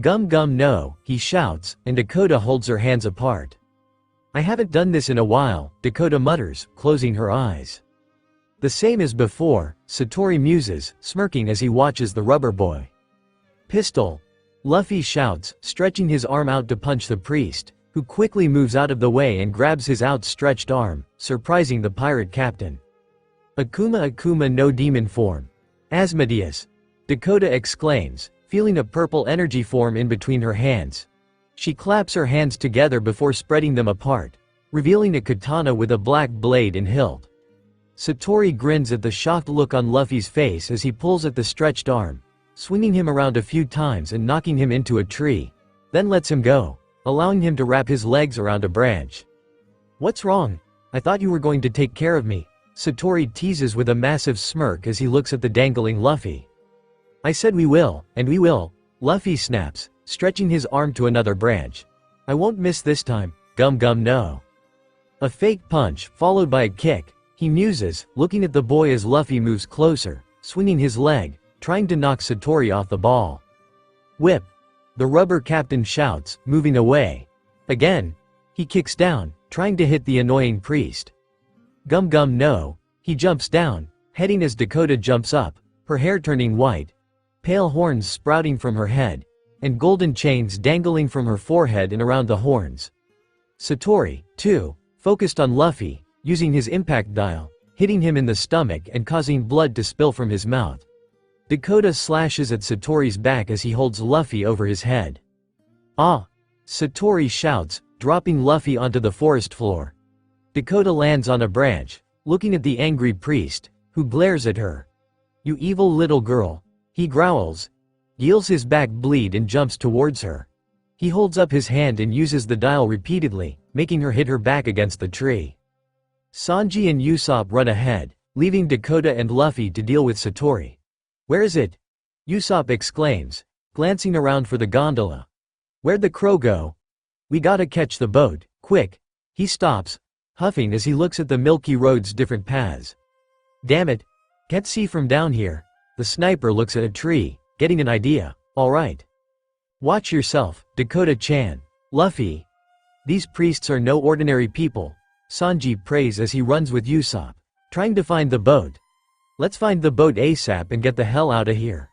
Gum gum no, he shouts, and Dakota holds her hands apart. I haven't done this in a while, Dakota mutters, closing her eyes. The same as before, Satori muses, smirking as he watches the rubber boy. Pistol, Luffy shouts, stretching his arm out to punch the priest, who quickly moves out of the way and grabs his outstretched arm, surprising the pirate captain. Akuma Akuma no demon form. Asmodeus, Dakota exclaims, feeling a purple energy form in between her hands. She claps her hands together before spreading them apart, revealing a katana with a black blade and hilt. Satori grins at the shocked look on Luffy's face as he pulls at the stretched arm, swinging him around a few times and knocking him into a tree, then lets him go, allowing him to wrap his legs around a branch. What's wrong? I thought you were going to take care of me, Satori teases with a massive smirk as he looks at the dangling Luffy. I said we will, and we will, Luffy snaps, stretching his arm to another branch. I won't miss this time, gum gum no. A fake punch, followed by a kick, he muses, looking at the boy as Luffy moves closer, swinging his leg, trying to knock Satori off the ball. Whip! The rubber captain shouts, moving away. Again. He kicks down, trying to hit the annoying priest. Gum gum no, he jumps down, heading as Dakota jumps up, her hair turning white, pale horns sprouting from her head, and golden chains dangling from her forehead and around the horns. Satori, too, focused on Luffy, using his impact dial, hitting him in the stomach and causing blood to spill from his mouth. Dakota slashes at Satori's back as he holds Luffy over his head. Ah! Satori shouts, dropping Luffy onto the forest floor. Dakota lands on a branch, looking at the angry priest, who glares at her. You evil little girl, he growls. feels his back bleed and jumps towards her. He holds up his hand and uses the dial repeatedly, making her hit her back against the tree. Sanji and Usopp run ahead, leaving Dakota and Luffy to deal with Satori. "Where is it?" Usopp exclaims, glancing around for the gondola. "Where'd the crow go?" "We gotta catch the boat, quick." He stops, huffing as he looks at the Milky Road's different paths. "Damn it, can't see from down here." The sniper looks at a tree, getting an idea. "Alright. Watch yourself, Dakota-chan." "Luffy. These priests are no ordinary people," Sanji prays as he runs with Usopp, trying to find the boat. "Let's find the boat ASAP and get the hell out of here."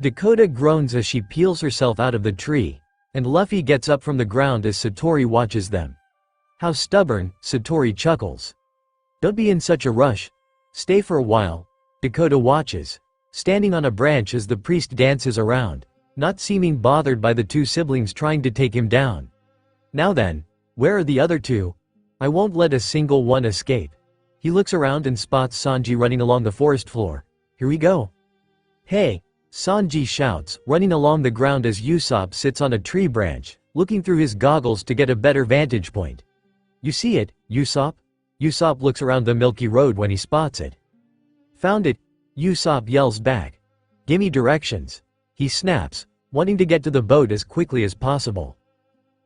Dakota groans as she peels herself out of the tree, and Luffy gets up from the ground as Satori watches them. "How stubborn," Satori chuckles. "Don't be in such a rush. Stay for a while." Dakota watches, standing on a branch as the priest dances around, not seeming bothered by the two siblings trying to take him down. "Now then, where are the other two? I won't let a single one escape." He looks around and spots Sanji running along the forest floor. "Here we go." "Hey!" Sanji shouts, running along the ground as Usopp sits on a tree branch, looking through his goggles to get a better vantage point. "You see it, Usopp?" Usopp looks around the Milky Road when he spots it. "Found it," Usopp yells back. "Gimme directions." He snaps, wanting to get to the boat as quickly as possible.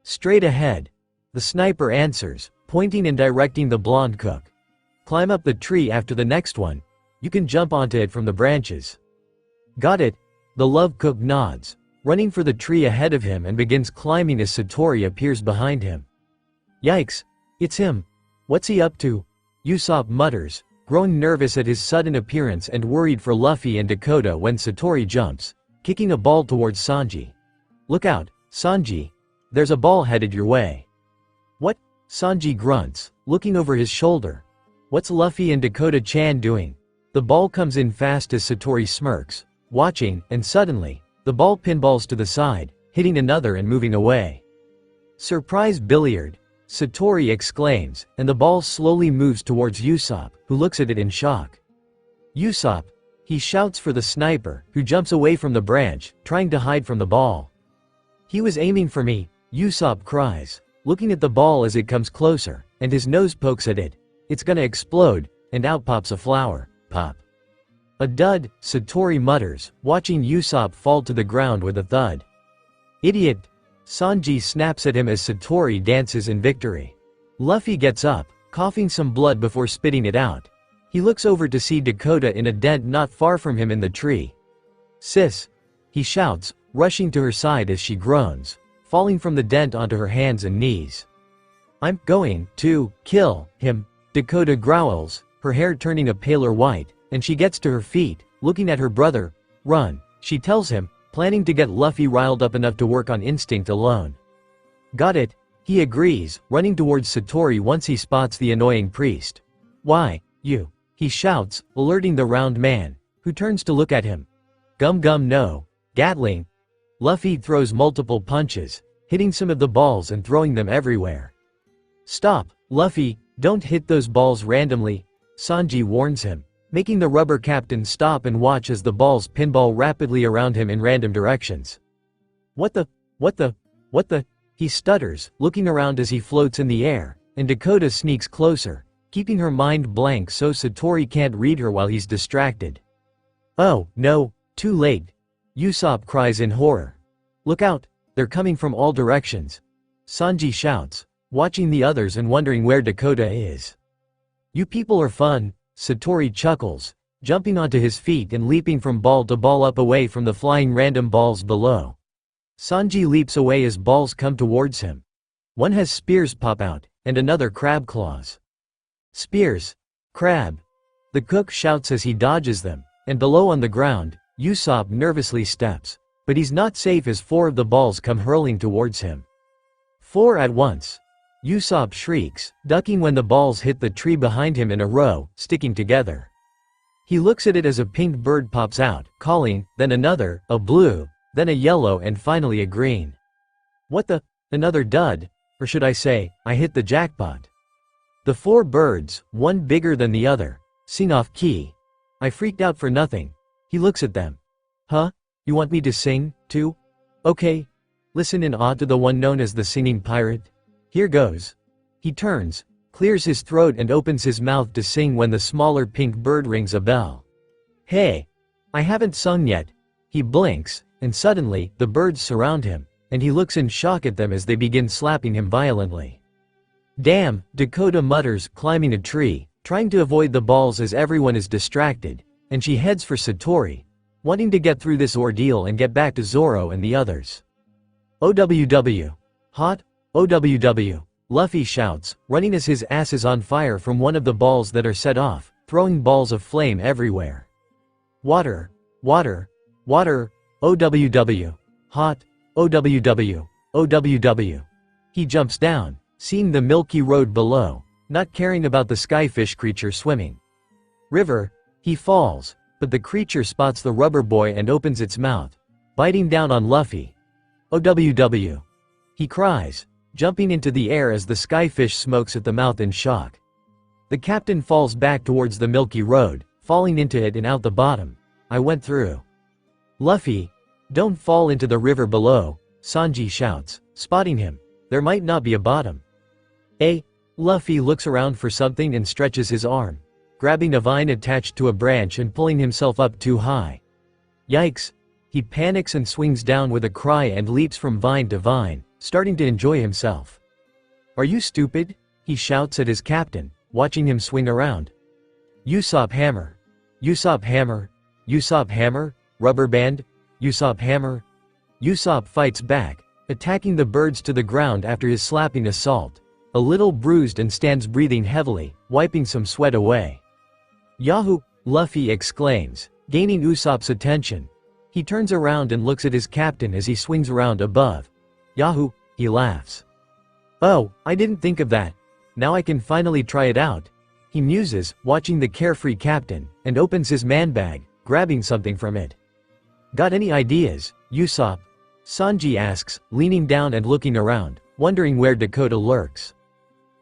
"Straight ahead," the sniper answers, pointing and directing the blonde cook. "Climb up the tree after the next one. You can jump onto it from the branches." "Got it," the love cook nods, running for the tree ahead of him and begins climbing as Satori appears behind him. "Yikes, it's him. What's he up to?" Usopp mutters, growing nervous at his sudden appearance and worried for Luffy and Dakota when Satori jumps, kicking a ball towards Sanji. "Look out, Sanji. There's a ball headed your way." "What?" Sanji grunts, looking over his shoulder. "What's Luffy and Dakota-chan doing?" The ball comes in fast as Satori smirks, watching, and suddenly, the ball pinballs to the side, hitting another and moving away. "Surprise billiard," Satori exclaims, and the ball slowly moves towards Usopp, who looks at it in shock. "Usopp!" He shouts for the sniper, who jumps away from the branch, trying to hide from the ball. "He was aiming for me," Usopp cries, looking at the ball as it comes closer, and his nose pokes at it. "It's gonna explode," and out pops a flower. Pop. "A dud," Satori mutters, watching Usopp fall to the ground with a thud. "Idiot!" Sanji snaps at him as Satori dances in victory. Luffy gets up, coughing some blood before spitting it out. He looks over to see Dakota in a dent not far from him in the tree. "Sis!" he shouts, rushing to her side as she groans, falling from the dent onto her hands and knees. "I'm going to kill him," Dakota growls, her hair turning a paler white, and she gets to her feet, looking at her brother. "Run," she tells him, planning to get Luffy riled up enough to work on instinct alone. "Got it," he agrees, running towards Satori once he spots the annoying priest. "Why, you?" he shouts, alerting the round man, who turns to look at him. "Gum gum no. Gatling." Luffy throws multiple punches, hitting some of the balls and throwing them everywhere. "Stop, Luffy, don't hit those balls randomly," Sanji warns him, making the rubber captain stop and watch as the balls pinball rapidly around him in random directions. What the, he stutters, looking around as he floats in the air, and Dakota sneaks closer, keeping her mind blank so Satori can't read her while he's distracted. "Oh, no, too late," Usopp cries in horror. "Look out, they're coming from all directions," Sanji shouts, watching the others and wondering where Dakota is. "You people are fun," Satori chuckles, jumping onto his feet and leaping from ball to ball up away from the flying random balls below. Sanji leaps away as balls come towards him. One has spears pop out, and another crab claws. "Spears! Crab!" the cook shouts as he dodges them, and below on the ground, Usopp nervously steps, but he's not safe as 4 of the balls come hurling towards him. 4 at once. Usopp shrieks, ducking when the balls hit the tree behind him in a row, sticking together. He looks at it as a pink bird pops out, calling, then another, a blue, then a yellow and finally a green. What the? Another dud, or should I say, I hit the jackpot. The 4 birds, one bigger than the other, sing off key. I freaked out for nothing. He looks at them. Huh? You want me to sing, too? Okay. Listen in awe to the one known as the singing pirate. Here goes. He turns, clears his throat and opens his mouth to sing when the smaller pink bird rings a bell. Hey! I haven't sung yet. He blinks, and suddenly, the birds surround him, and he looks in shock at them as they begin slapping him violently. Damn, Dakota mutters, climbing a tree, trying to avoid the balls as everyone is distracted, and she heads for Satori, wanting to get through this ordeal and get back to Zoro and the others. OWW. Hot? OWW. Luffy shouts, running as his ass is on fire from one of the balls that are set off, throwing balls of flame everywhere. Water. Water. Water. OWW. Hot. OWW. OWW. He jumps down, seeing the milky road below, not caring about the skyfish creature swimming. River. He falls, but the creature spots the rubber boy and opens its mouth, biting down on Luffy. OWW. He cries, jumping into the air as the skyfish smokes at the mouth in shock. The captain falls back towards the milky road, falling into it and out the bottom. I went through. Luffy, don't fall into the river below, Sanji shouts, spotting him. There might not be a bottom. Luffy looks around for something and stretches his arm, grabbing a vine attached to a branch and pulling himself up too high. Yikes! He panics and swings down with a cry and leaps from vine to vine, starting to enjoy himself. Are you stupid? He shouts at his captain, watching him swing around. Usopp hammer. Usopp hammer. Usopp hammer. Rubber band. Usopp hammer. Usopp fights back, attacking the birds to the ground after his slapping assault, a little bruised and stands breathing heavily, wiping some sweat away. Yahoo! Luffy exclaims, gaining Usopp's attention. He turns around and looks at his captain as he swings around above. Yahoo! He laughs. Oh, I didn't think of that. Now I can finally try it out. He muses, watching the carefree captain, and opens his man bag, grabbing something from it. Got any ideas, Usopp? Sanji asks, leaning down and looking around, wondering where Dakota lurks.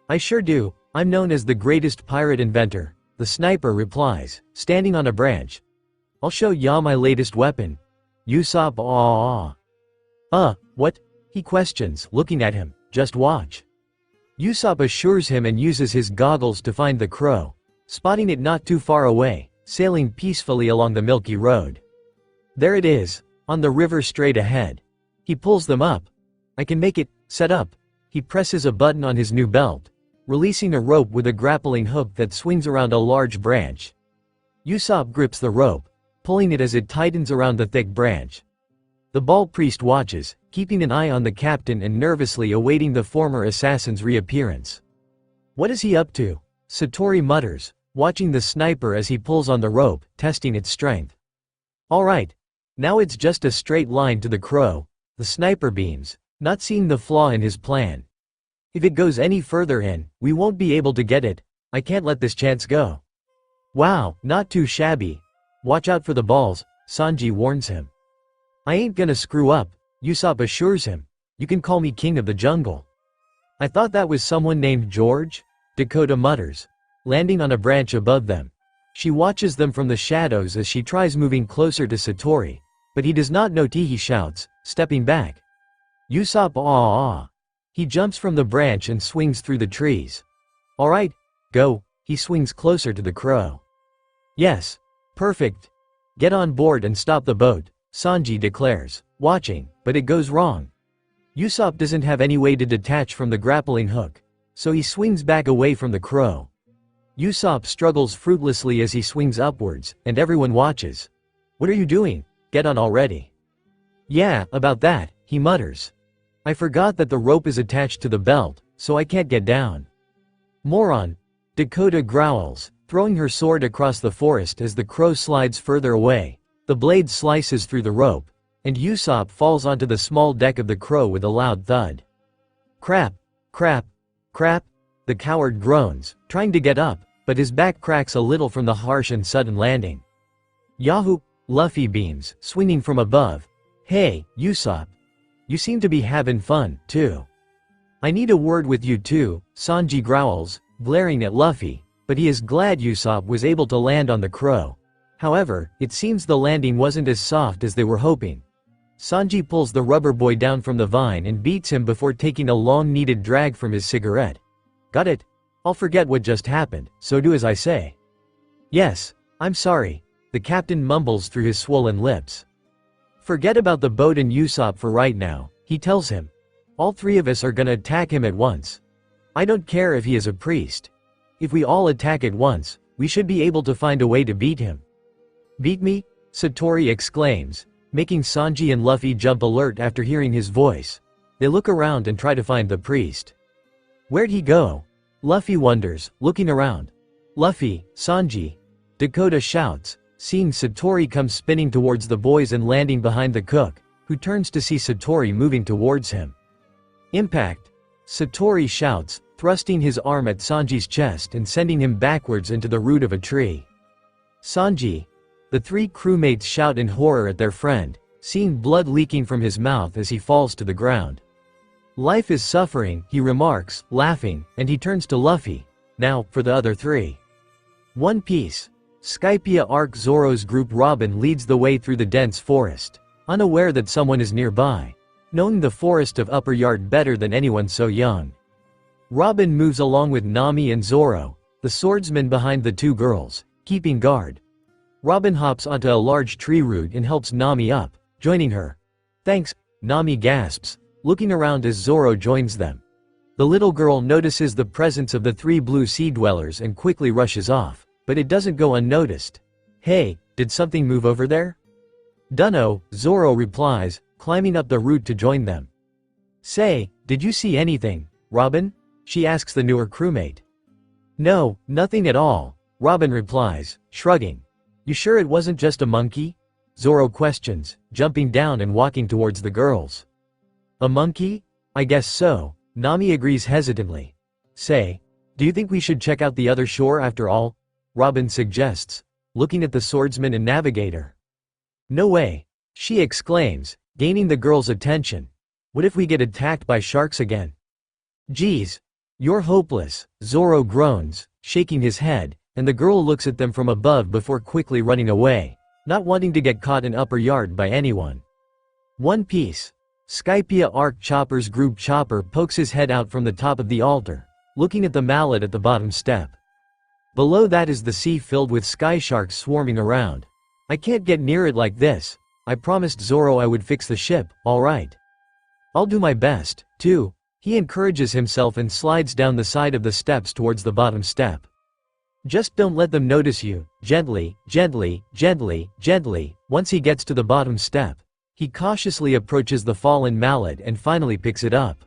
I sure do, I'm known as the greatest pirate inventor, the sniper replies, standing on a branch. I'll show ya my latest weapon. Usopp what? He questions, looking at him. Just watch. Usopp assures him and uses his goggles to find the crow, spotting it not too far away, sailing peacefully along the milky road. There it is, on the river straight ahead. He pulls them up. I can make it, set up. He presses a button on his new belt, releasing a rope with a grappling hook that swings around a large branch. Usopp grips the rope, pulling it as it tightens around the thick branch. The ball priest watches, keeping an eye on the captain and nervously awaiting the former assassin's reappearance. What is he up to? Satori mutters, watching the sniper as he pulls on the rope, testing its strength. Alright. Now it's just a straight line to the crow, the sniper beams, not seeing the flaw in his plan. If it goes any further in, we won't be able to get it. I can't let this chance go. Wow, not too shabby. Watch out for the balls, Sanji warns him. I ain't gonna screw up, Usopp assures him. You can call me king of the jungle. I thought that was someone named George? Dakota mutters, landing on a branch above them. She watches them from the shadows as she tries moving closer to Satori, but he does not notice. He shouts, stepping back. Usopp He jumps from the branch and swings through the trees. Alright, go. He swings closer to the crow. Yes. Perfect. Get on board and stop the boat, Sanji declares, watching, but it goes wrong. Usopp doesn't have any way to detach from the grappling hook, so he swings back away from the crow. Usopp struggles fruitlessly as he swings upwards, and everyone watches. What are you doing? Get on already. Yeah, about that, he mutters. I forgot that the rope is attached to the belt, so I can't get down. Moron. Dakota growls, throwing her sword across the forest as the crow slides further away. The blade slices through the rope, and Usopp falls onto the small deck of the crow with a loud thud. Crap, crap, crap, the coward groans, trying to get up, but his back cracks a little from the harsh and sudden landing. Yahoo! Luffy beams, swinging from above. Hey, Usopp. You seem to be having fun, too. I need a word with you too, Sanji growls, glaring at Luffy, but he is glad Usopp was able to land on the crow. However, it seems the landing wasn't as soft as they were hoping. Sanji pulls the rubber boy down from the vine and beats him before taking a long-needed drag from his cigarette. Got it? I'll forget what just happened, so do as I say. Yes, I'm sorry, the captain mumbles through his swollen lips. Forget about the boat and Usopp for right now, he tells him. All three of us are gonna attack him at once. I don't care if he is a priest. If we all attack at once, we should be able to find a way to beat him. Beat me? Satori exclaims, making Sanji and Luffy jump alert after hearing his voice. They look around and try to find the priest. Where'd he go? Luffy wonders, looking around. Luffy, Sanji. Dakota shouts, seeing Satori come spinning towards the boys and landing behind the cook, who turns to see Satori moving towards him. Impact! Satori shouts, thrusting his arm at Sanji's chest and sending him backwards into the root of a tree. Sanji! The three crewmates shout in horror at their friend, seeing blood leaking from his mouth as he falls to the ground. Life is suffering, he remarks, laughing, and he turns to Luffy. Now, for the other three. One Piece. Skypiea Arc Zoro's group Robin leads the way through the dense forest, unaware that someone is nearby, knowing the forest of Upper Yard better than anyone so young. Robin moves along with Nami and Zoro, the swordsman behind the two girls, keeping guard. Robin hops onto a large tree root and helps Nami up, joining her. Thanks, Nami gasps, looking around as Zoro joins them. The little girl notices the presence of the three blue sea dwellers and quickly rushes off, but it doesn't go unnoticed. Hey, did something move over there? Dunno, Zoro replies, climbing up the root to join them. Say, did you see anything, Robin? She asks the newer crewmate. No, nothing at all, Robin replies, shrugging. You sure it wasn't just a monkey? Zoro questions, jumping down and walking towards the girls. A monkey? I guess so, Nami agrees hesitantly. Say, do you think we should check out the other shore after all? Robin suggests, looking at the swordsman and navigator. No way, she exclaims, gaining the girls' attention. What if we get attacked by sharks again? Geez, you're hopeless, Zoro groans, shaking his head, and the girl looks at them from above before quickly running away, not wanting to get caught in Upper Yard by anyone. One Piece. Skypiea Arc Chopper's group Chopper pokes his head out from the top of the altar, looking at the mallet at the bottom step. Below that is the sea filled with sky sharks swarming around. I can't get near it like this. I promised Zoro I would fix the ship, alright. I'll do my best, too. He encourages himself and slides down the side of the steps towards the bottom step. Just don't let them notice you, gently, gently, gently, gently. Once he gets to the bottom step, he cautiously approaches the fallen mallet and finally picks it up.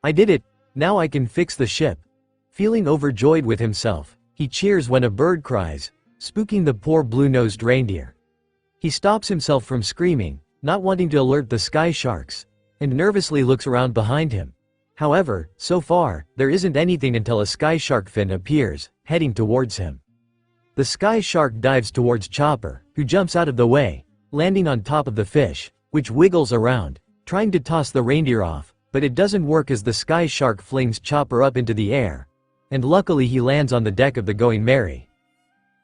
I did it, now I can fix the ship. Feeling overjoyed with himself, he cheers when a bird cries, spooking the poor blue-nosed reindeer. He stops himself from screaming, not wanting to alert the sky sharks, and nervously looks around behind him. However, so far, there isn't anything until a sky shark fin appears, heading towards him. The sky shark dives towards Chopper, who jumps out of the way, landing on top of the fish, which wiggles around, trying to toss the reindeer off, but it doesn't work as the sky shark flings Chopper up into the air, and luckily he lands on the deck of the Going Merry.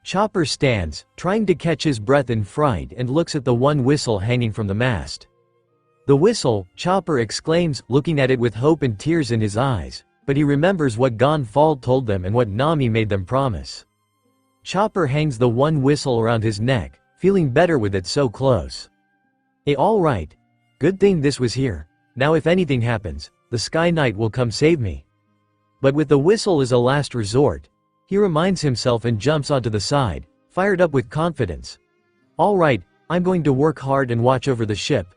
Chopper stands, trying to catch his breath in fright and looks at the one whistle hanging from the mast. The whistle, Chopper exclaims, looking at it with hope and tears in his eyes, but he remembers what Gon Fall told them and what Nami made them promise. Chopper hangs the one whistle around his neck, feeling better with it so close. All right. Good thing this was here. Now if anything happens, the Sky Knight will come save me. But with the whistle as a last resort, he reminds himself and jumps onto the side, fired up with confidence. All right, I'm going to work hard and watch over the ship,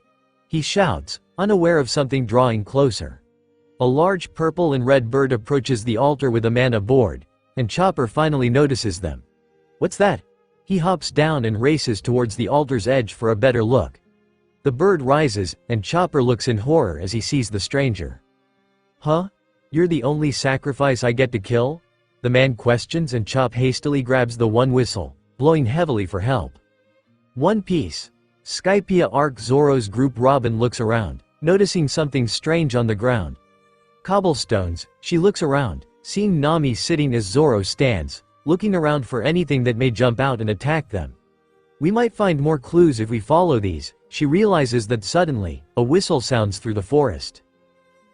he shouts, unaware of something drawing closer. A large purple and red bird approaches the altar with a man aboard, and Chopper finally notices them. What's that? He hops down and races towards the altar's edge for a better look. The bird rises, and Chopper looks in horror as he sees the stranger. Huh? You're the only sacrifice I get to kill? The man questions and Chop hastily grabs the one whistle, blowing heavily for help. One Piece. Skypiea Arc Zoro's group Robin looks around, noticing something strange on the ground. Cobblestones, she looks around, seeing Nami sitting as Zoro stands, looking around for anything that may jump out and attack them. We might find more clues if we follow these. She realizes that suddenly, a whistle sounds through the forest.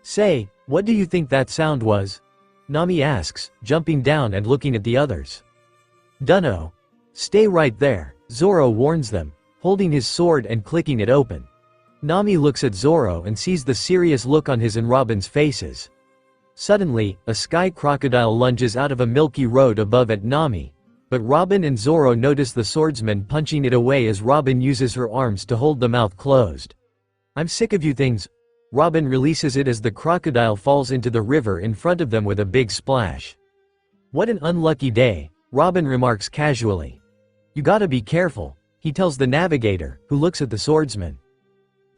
Say, what do you think that sound was? Nami asks, jumping down and looking at the others. Dunno. Stay right there, Zoro warns them, holding his sword and clicking it open. Nami looks at Zoro and sees the serious look on his and Robin's faces. Suddenly, a sky crocodile lunges out of a milky road above at Nami, but Robin and Zoro notice the swordsman punching it away as Robin uses her arms to hold the mouth closed. I'm sick of you things. Robin releases it as the crocodile falls into the river in front of them with a big splash. What an unlucky day, Robin remarks casually. You gotta be careful, he tells the navigator, who looks at the swordsman.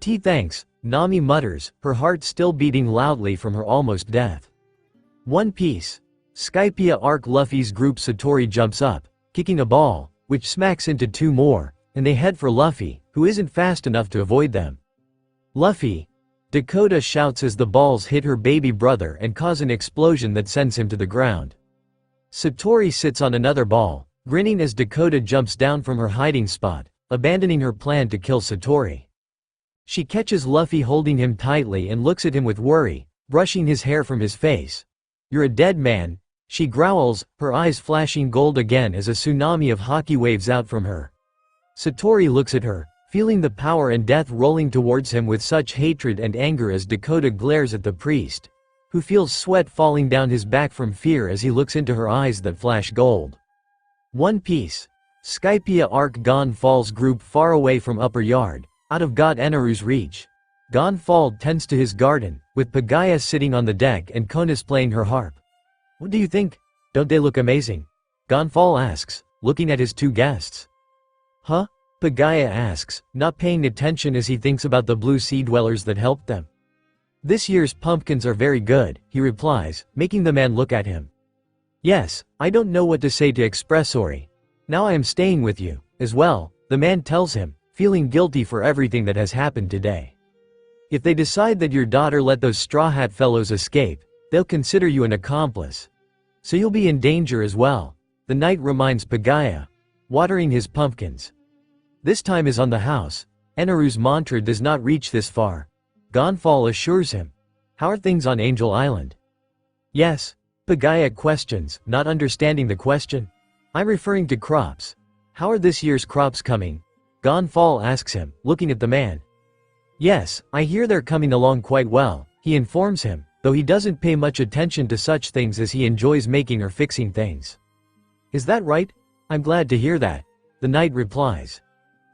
Thanks, Nami mutters, her heart still beating loudly from her almost death. One Piece. Skypiea Arc Luffy's group Satori jumps up, kicking a ball, which smacks into two more, and they head for Luffy, who isn't fast enough to avoid them. Luffy! Dakota shouts as the balls hit her baby brother and cause an explosion that sends him to the ground. Satori sits on another ball, grinning as Dakota jumps down from her hiding spot, abandoning her plan to kill Satori. She catches Luffy holding him tightly and looks at him with worry, brushing his hair from his face. You're a dead man, she growls, her eyes flashing gold again as a tsunami of haki waves out from her. Satori looks at her, feeling the power and death rolling towards him with such hatred and anger as Dakota glares at the priest, who feels sweat falling down his back from fear as he looks into her eyes that flash gold. One Piece. Skypiea Arc Gon Falls group far away from Upper Yard, out of God Eneru's reach. Gon Fall tends to his garden, with Pagaya sitting on the deck and Konis playing her harp. What do you think? Don't they look amazing? Gon Fall asks, looking at his two guests. Huh? Pagaya asks, not paying attention as he thinks about the blue sea dwellers that helped them. This year's pumpkins are very good, he replies, making the man look at him. Yes, I don't know what to say to express sorry. Now I am staying with you, as well, the man tells him, feeling guilty for everything that has happened today. If they decide that your daughter let those Straw Hat fellows escape, they'll consider you an accomplice. So you'll be in danger as well, the knight reminds Pagaya, watering his pumpkins. This time is on the house. Eneru's mantra does not reach this far. Gonfall assures him. How are things on Angel Island? Yes, Pagaya questions, not understanding the question. I'm referring to crops. How are this year's crops coming? Gonfall asks him, looking at the man. Yes, I hear they're coming along quite well, he informs him, though he doesn't pay much attention to such things as he enjoys making or fixing things. Is that right? I'm glad to hear that, the knight replies.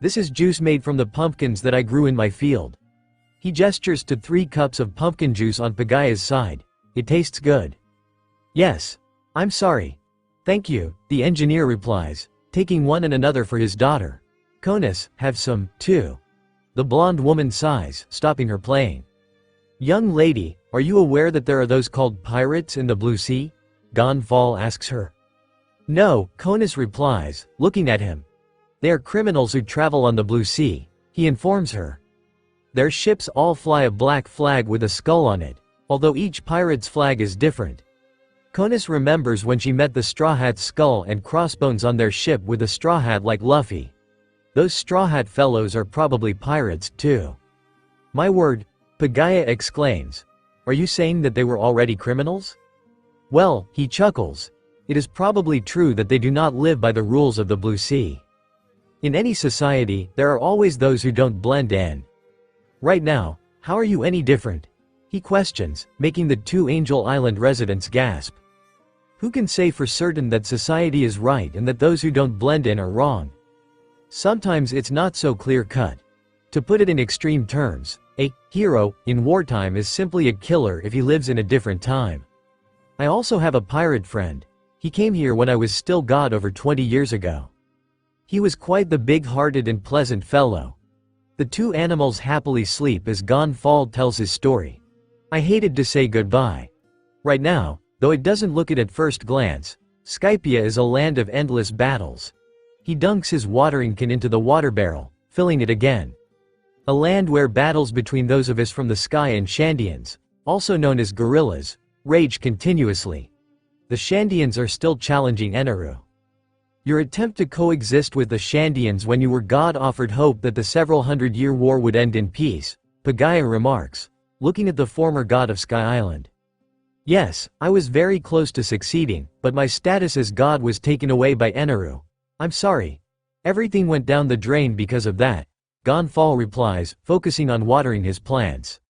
This is juice made from the pumpkins that I grew in my field. He gestures to 3 cups of pumpkin juice on Pagaya's side. It tastes good. Yes. I'm sorry. Thank you, the engineer replies, taking one and another for his daughter. Konis, have some, too. The blonde woman sighs, stopping her playing. Young lady, are you aware that there are those called pirates in the Blue Sea? Gonfall asks her. No, Konis replies, looking at him. They are criminals who travel on the Blue Sea, he informs her. Their ships all fly a black flag with a skull on it, although each pirate's flag is different. Konis remembers when she met the Straw Hat's skull and crossbones on their ship with a straw hat like Luffy. Those Straw Hat fellows are probably pirates, too. My word, Pagaya exclaims. Are you saying that they were already criminals? Well, he chuckles. It is probably true that they do not live by the rules of the Blue Sea. In any society, there are always those who don't blend in. Right now, how are you any different? He questions, making the 2 Angel Island residents gasp. Who can say for certain that society is right and that those who don't blend in are wrong? Sometimes it's not so clear-cut. To put it in extreme terms, a hero in wartime is simply a killer if he lives in a different time. I also have a pirate friend. He came here when I was still God over 20 years ago. He was quite the big-hearted and pleasant fellow. The 2 animals happily sleep as Gonfall tells his story. I hated to say goodbye. Right now, though it doesn't look it at first glance, Skypiea is a land of endless battles. He dunks his watering can into the water barrel, filling it again. A land where battles between those of us from the sky and Shandians, also known as gorillas, rage continuously. The Shandians are still challenging Eneru. Your attempt to coexist with the Shandians when you were God offered hope that the several hundred-year war would end in peace, Pagaya remarks, looking at the former god of Sky Island. Yes, I was very close to succeeding, but my status as god was taken away by Eneru. I'm sorry. Everything went down the drain because of that. Gonfall replies, focusing on watering his plants.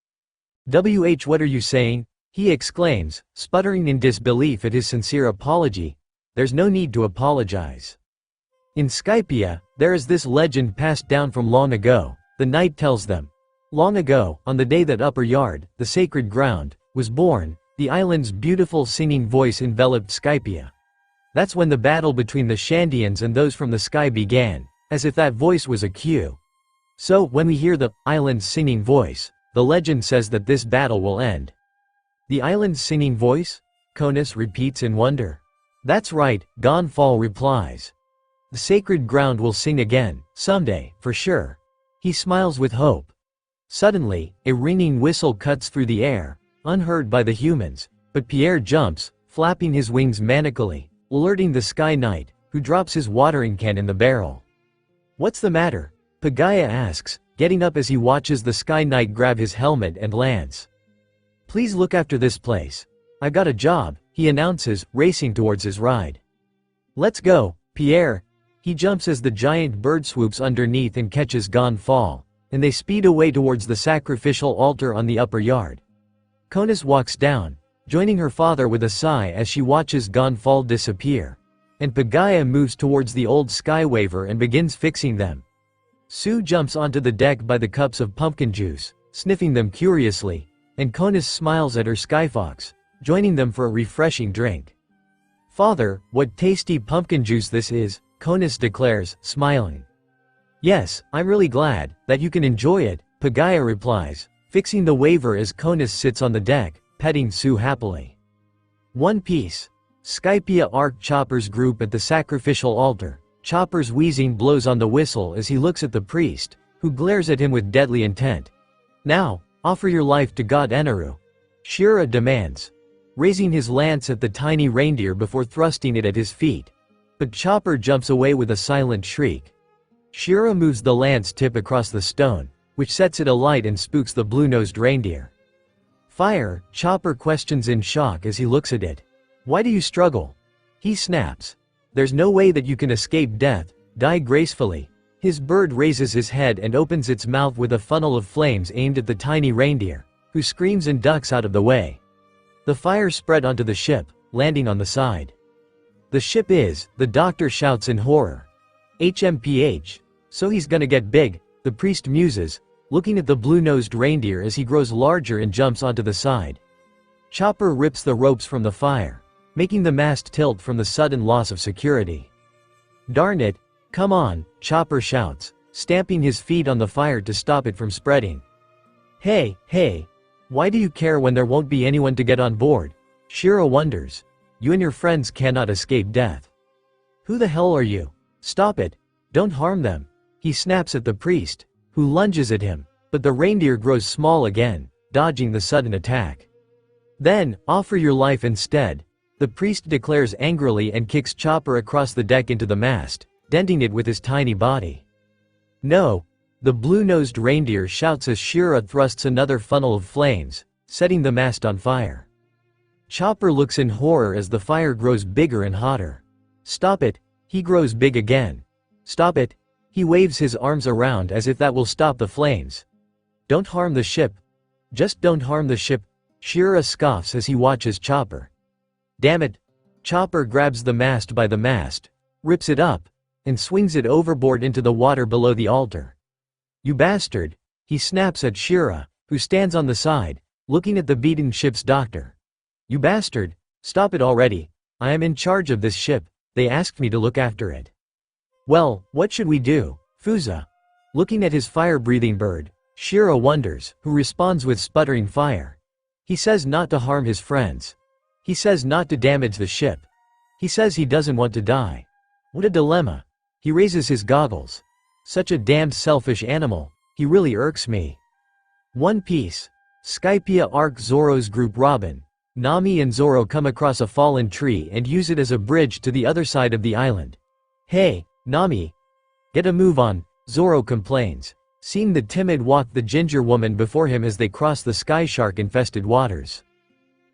What are you saying? He exclaims, sputtering in disbelief at his sincere apology. There's no need to apologize. In Skypia, there is this legend passed down from long ago, the knight tells them. Long ago, on the day that Upper Yard, the sacred ground, was born, the island's beautiful singing voice enveloped Skypia. That's when the battle between the Shandians and those from the sky began, as if that voice was a cue. So, when we hear the island's singing voice, the legend says that this battle will end. The island's singing voice? Konus repeats in wonder. That's right, Gonfall replies. The sacred ground will sing again, someday, for sure. He smiles with hope. Suddenly, a ringing whistle cuts through the air, unheard by the humans, but Pierre jumps, flapping his wings manically, alerting the Sky Knight, who drops his watering can in the barrel. What's the matter? Pagaya asks, getting up as he watches the Sky Knight grab his helmet and lance. Please look after this place. I've got a job, he announces, racing towards his ride. Let's go, Pierre. He jumps as the giant bird swoops underneath and catches Gonfall, and they speed away towards the sacrificial altar on the upper yard. Konus walks down, joining her father with a sigh as she watches Gonfall disappear, and Pagaya moves towards the old Skywaver and begins fixing them. Sue jumps onto the deck by the cups of pumpkin juice, sniffing them curiously, and Konus smiles at her Skyfox, joining them for a refreshing drink. Father, what tasty pumpkin juice this is, Konus declares, smiling. Yes, I'm really glad that you can enjoy it, Pagaya replies, fixing the waver as Konus sits on the deck, petting Sue happily. One Piece. Skypia Arc Chopper's group at the sacrificial altar. Chopper's wheezing blows on the whistle as he looks at the priest, who glares at him with deadly intent. Now, offer your life to God Eneru. Shira demands, raising his lance at the tiny reindeer before thrusting it at his feet. But Chopper jumps away with a silent shriek. Shira moves the lance tip across the stone, which sets it alight and spooks the blue-nosed reindeer. Fire, Chopper questions in shock as he looks at it. Why do you struggle? He snaps. There's no way that you can escape death, die gracefully. His bird raises his head and opens its mouth with a funnel of flames aimed at the tiny reindeer, who screams and ducks out of the way. The fire spread onto the ship, landing on the side. The ship is, the doctor shouts in horror. HMPH. So he's gonna get big, the priest muses, looking at the blue-nosed reindeer as he grows larger and jumps onto the side. Chopper rips the ropes from the fire, making the mast tilt from the sudden loss of security. Darn it, come on, Chopper shouts, stamping his feet on the fire to stop it from spreading. Hey, why do you care when there won't be anyone to get on board? Shira wonders. You and your friends cannot escape death. Who the hell are you? Stop it, don't harm them. He snaps at the priest, who lunges at him, but the reindeer grows small again, dodging the sudden attack. Then, offer your life instead. The priest declares angrily and kicks Chopper across the deck into the mast, denting it with his tiny body. No! The blue-nosed reindeer shouts as Shira thrusts another funnel of flames, setting the mast on fire. Chopper looks in horror as the fire grows bigger and hotter. Stop it! He grows big again. Stop it! He waves his arms around as if that will stop the flames. Don't harm the ship. Just don't harm the ship. Shira scoffs as he watches Chopper. Damn it! Chopper grabs the mast by the mast, rips it up, and swings it overboard into the water below the altar. You bastard! He snaps at Shira, who stands on the side, looking at the beaten ship's doctor. You bastard! Stop it already! I am in charge of this ship, they asked me to look after it. Well, what should we do, Fuza? Looking at his fire-breathing bird, Shira wonders, who responds with sputtering fire. He says not to harm his friends. He says not to damage the ship. He says he doesn't want to die. What a dilemma. He raises his goggles. Such a damned selfish animal, he really irks me. One Piece. Skypia Arc Zoro's group Robin, Nami and Zoro come across a fallen tree and use it as a bridge to the other side of the island. Hey, Nami. Get a move on, Zoro complains, seeing the timid walk the ginger woman before him as they cross the sky shark-infested waters.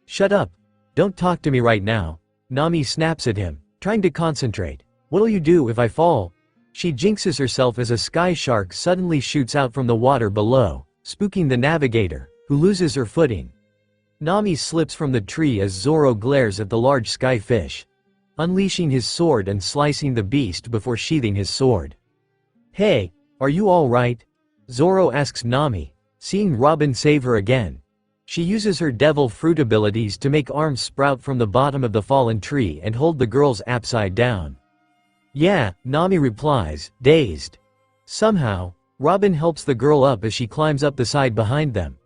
Shut up. Don't talk to me right now. Nami snaps at him, trying to concentrate. What'll you do if I fall? She jinxes herself as a sky shark suddenly shoots out from the water below, spooking the navigator, who loses her footing. Nami slips from the tree as Zoro glares at the large sky fish, unleashing his sword and slicing the beast before sheathing his sword. Hey, are you alright? Zoro asks Nami, seeing Robin save her again. She uses her devil fruit abilities to make arms sprout from the bottom of the fallen tree and hold the girls upside down. Yeah, Nami replies, dazed. Somehow, Robin helps the girl up as she climbs up the side behind them.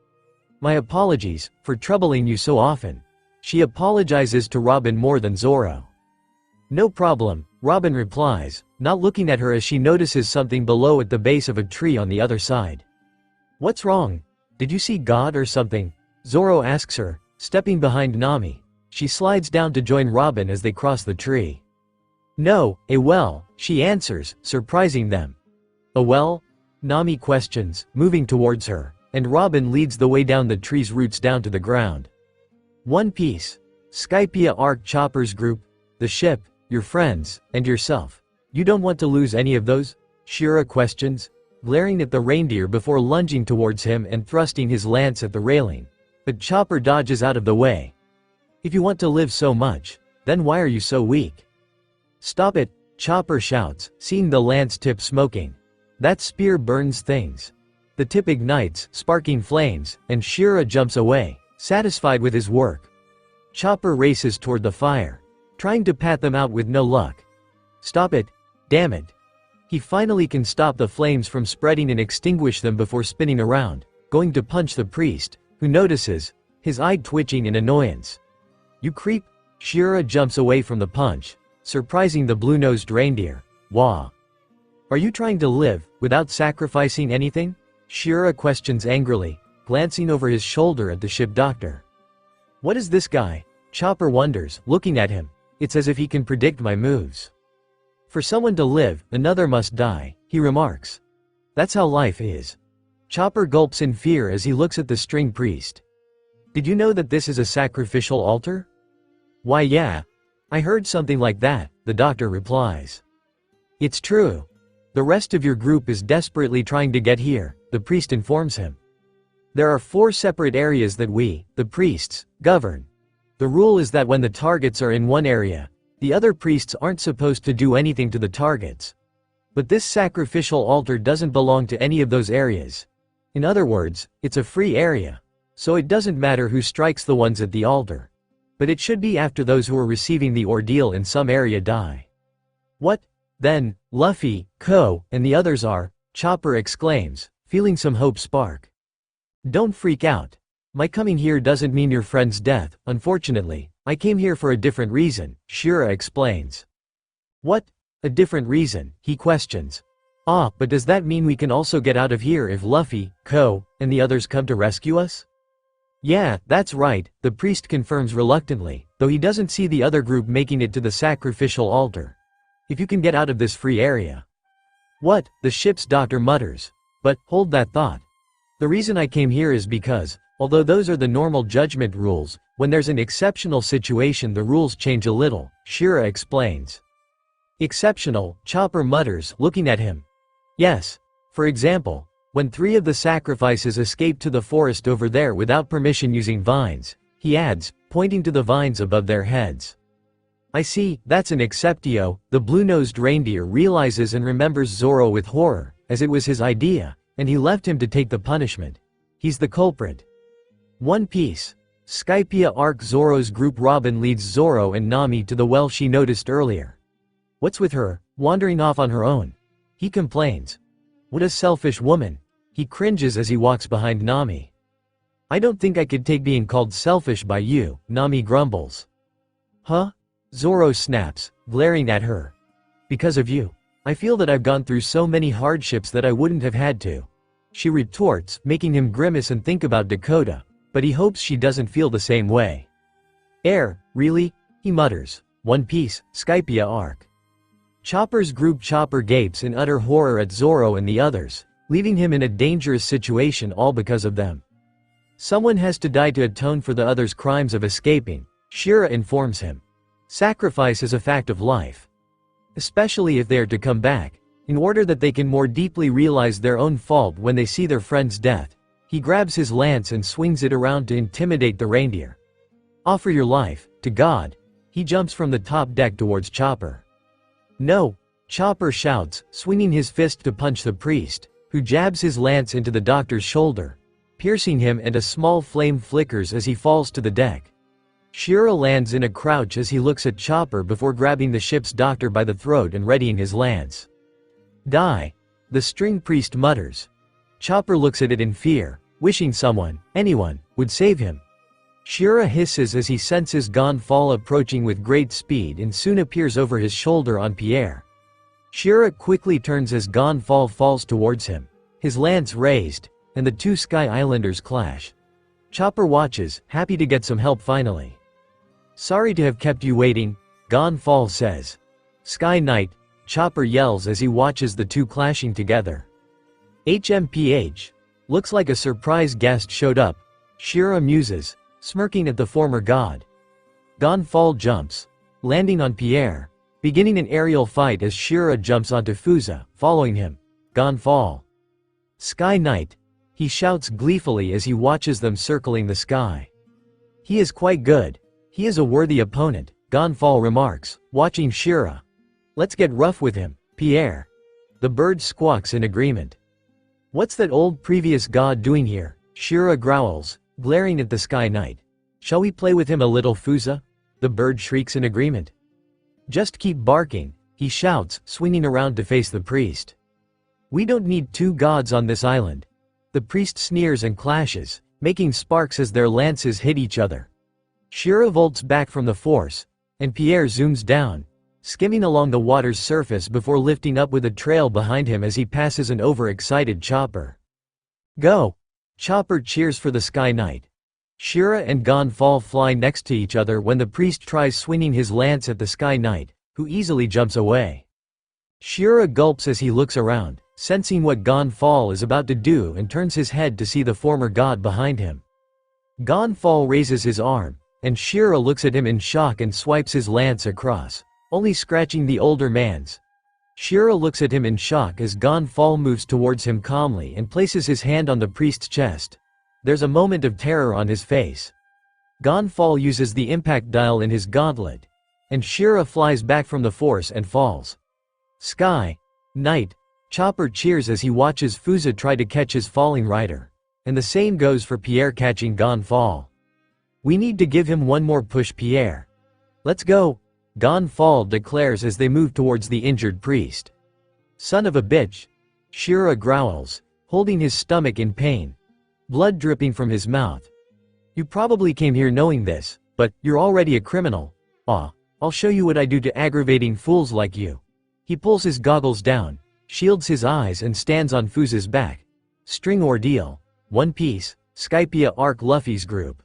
My apologies for troubling you so often. She apologizes to Robin more than Zoro. No problem, Robin replies, not looking at her as she notices something below at the base of a tree on the other side. What's wrong? Did you see God or something? Zoro asks her, stepping behind Nami. She slides down to join Robin as they cross the tree. No, a well, she answers, surprising them. A well? Nami questions, moving towards her, and Robin leads the way down the tree's roots down to the ground. One Piece. Skypiea Arc Chopper's group, the ship, your friends, and yourself. You don't want to lose any of those? Shira questions, glaring at the reindeer before lunging towards him and thrusting his lance at the railing. But Chopper dodges out of the way. If you want to live so much, then why are you so weak? Stop it, Chopper shouts, seeing the lance tip smoking. That spear burns things. The tip ignites, sparking flames, and Shira jumps away, satisfied with his work. Chopper races toward the fire, trying to pat them out with no luck. Stop it, damn it. He finally can stop the flames from spreading and extinguish them before spinning around, going to punch the priest, who notices, his eye twitching in annoyance. You creep, Shira jumps away from the punch, surprising the blue-nosed reindeer. Wah. Are you trying to live, without sacrificing anything? Shira questions angrily, glancing over his shoulder at the ship doctor. What is this guy? Chopper wonders, looking at him. It's as if he can predict my moves. For someone to live, another must die, he remarks. That's how life is. Chopper gulps in fear as he looks at the string priest. Did you know that this is a sacrificial altar? Why yeah. I heard something like that, the doctor replies. It's true. The rest of your group is desperately trying to get here, the priest informs him. There are 4 separate areas that we, the priests, govern. The rule is that when the targets are in one area, the other priests aren't supposed to do anything to the targets. But this sacrificial altar doesn't belong to any of those areas. In other words, it's a free area. So it doesn't matter who strikes the ones at the altar. But it should be after those who are receiving the ordeal in some area die. What? Then, Luffy, Ko, and the others are, Chopper exclaims, feeling some hope spark. Don't freak out. My coming here doesn't mean your friend's death, unfortunately. I came here for a different reason, Shira explains. What? A different reason, he questions. Ah, but does that mean we can also get out of here if Luffy, Ko, and the others come to rescue us? Yeah, that's right, the priest confirms reluctantly, though he doesn't see the other group making it to the sacrificial altar. If you can get out of this free area. What? The ship's doctor mutters. But, hold that thought. The reason I came here is because, although those are the normal judgment rules, when there's an exceptional situation the rules change a little, Shira explains. Exceptional, Chopper mutters, looking at him. Yes. For example, when 3 of the sacrifices escaped to the forest over there without permission using vines, he adds, pointing to the vines above their heads. I see, that's an exceptio, the blue-nosed reindeer realizes and remembers Zoro with horror, as it was his idea, and he left him to take the punishment. He's the culprit. One Piece. Skypiea Arc Zoro's group. Robin leads Zoro and Nami to the well she noticed earlier. What's with her, wandering off on her own? He complains. What a selfish woman. He cringes as he walks behind Nami. I don't think I could take being called selfish by you, Nami grumbles. Huh? Zoro snaps, glaring at her. Because of you. I feel that I've gone through so many hardships that I wouldn't have had to. She retorts, making him grimace and think about Dakota, but he hopes she doesn't feel the same way. Really? He mutters. One Piece, Skypiea Arc. Chopper's group Chopper gapes in utter horror at Zoro and the others, leaving him in a dangerous situation all because of them. Someone has to die to atone for the others' crimes of escaping, Shira informs him. Sacrifice is a fact of life. Especially if they are to come back, in order that they can more deeply realize their own fault when they see their friend's death. He grabs his lance and swings it around to intimidate the reindeer. Offer your life, to God. He jumps from the top deck towards Chopper. No, Chopper shouts, swinging his fist to punch the priest, who jabs his lance into the doctor's shoulder, piercing him, and a small flame flickers as he falls to the deck. Shira lands in a crouch as he looks at Chopper before grabbing the ship's doctor by the throat and readying his lance. Die, the string priest mutters. Chopper looks at it in fear, wishing someone, anyone, would save him. Shira hisses as he senses Gonfall approaching with great speed and soon appears over his shoulder on Pierre. Shira quickly turns as Gonfall falls towards him, his lance raised, and the two Sky Islanders clash. Chopper watches, happy to get some help finally. Sorry to have kept you waiting, Gonfall says. Sky Knight, Chopper yells as he watches the two clashing together. HMPH. Looks like a surprise guest showed up, Shira muses, smirking at the former god. Gonfall jumps, landing on Pierre, beginning an aerial fight as Shira jumps onto Fuza, following him. Gonfall. Sky Knight, he shouts gleefully as he watches them circling the sky. He is quite good. He is a worthy opponent, Gonfall remarks, watching Shira. Let's get rough with him, Pierre. The bird squawks in agreement. What's that old previous god doing here? Shira growls, glaring at the Sky Knight. Shall we play with him a little, Fuza? The bird shrieks in agreement. Just keep barking, he shouts, swinging around to face the priest. We don't need two gods on this island. The priest sneers and clashes, making sparks as their lances hit each other. Shira volts back from the force, and Pierre zooms down, skimming along the water's surface before lifting up with a trail behind him as he passes an overexcited Chopper. Go! Chopper cheers for the Sky Knight. Shira and Gonfall fly next to each other when the priest tries swinging his lance at the Sky Knight, who easily jumps away. Shira gulps as he looks around, sensing what Gonfall is about to do, and turns his head to see the former god behind him. Gonfall raises his arm, and Shira looks at him in shock and swipes his lance across, only scratching the older man's. Shira looks at him in shock as Gonfall moves towards him calmly and places his hand on the priest's chest. There's a moment of terror on his face. Gonfall uses the impact dial in his gauntlet, and Shira flies back from the force and falls. Sky Knight, Chopper cheers as he watches Fuza try to catch his falling rider, and the same goes for Pierre catching Gonfall. We need to give him one more push, Pierre. Let's go, Gonfall declares as they move towards the injured priest. Son of a bitch, Shira growls, holding his stomach in pain, blood dripping from his mouth. You probably came here knowing this, but you're already a criminal. I'll show you what I do to aggravating fools like you. He pulls his goggles down, shields his eyes, and stands on Fuza's back. String ordeal. One Piece, Skypiea Arc Luffy's group.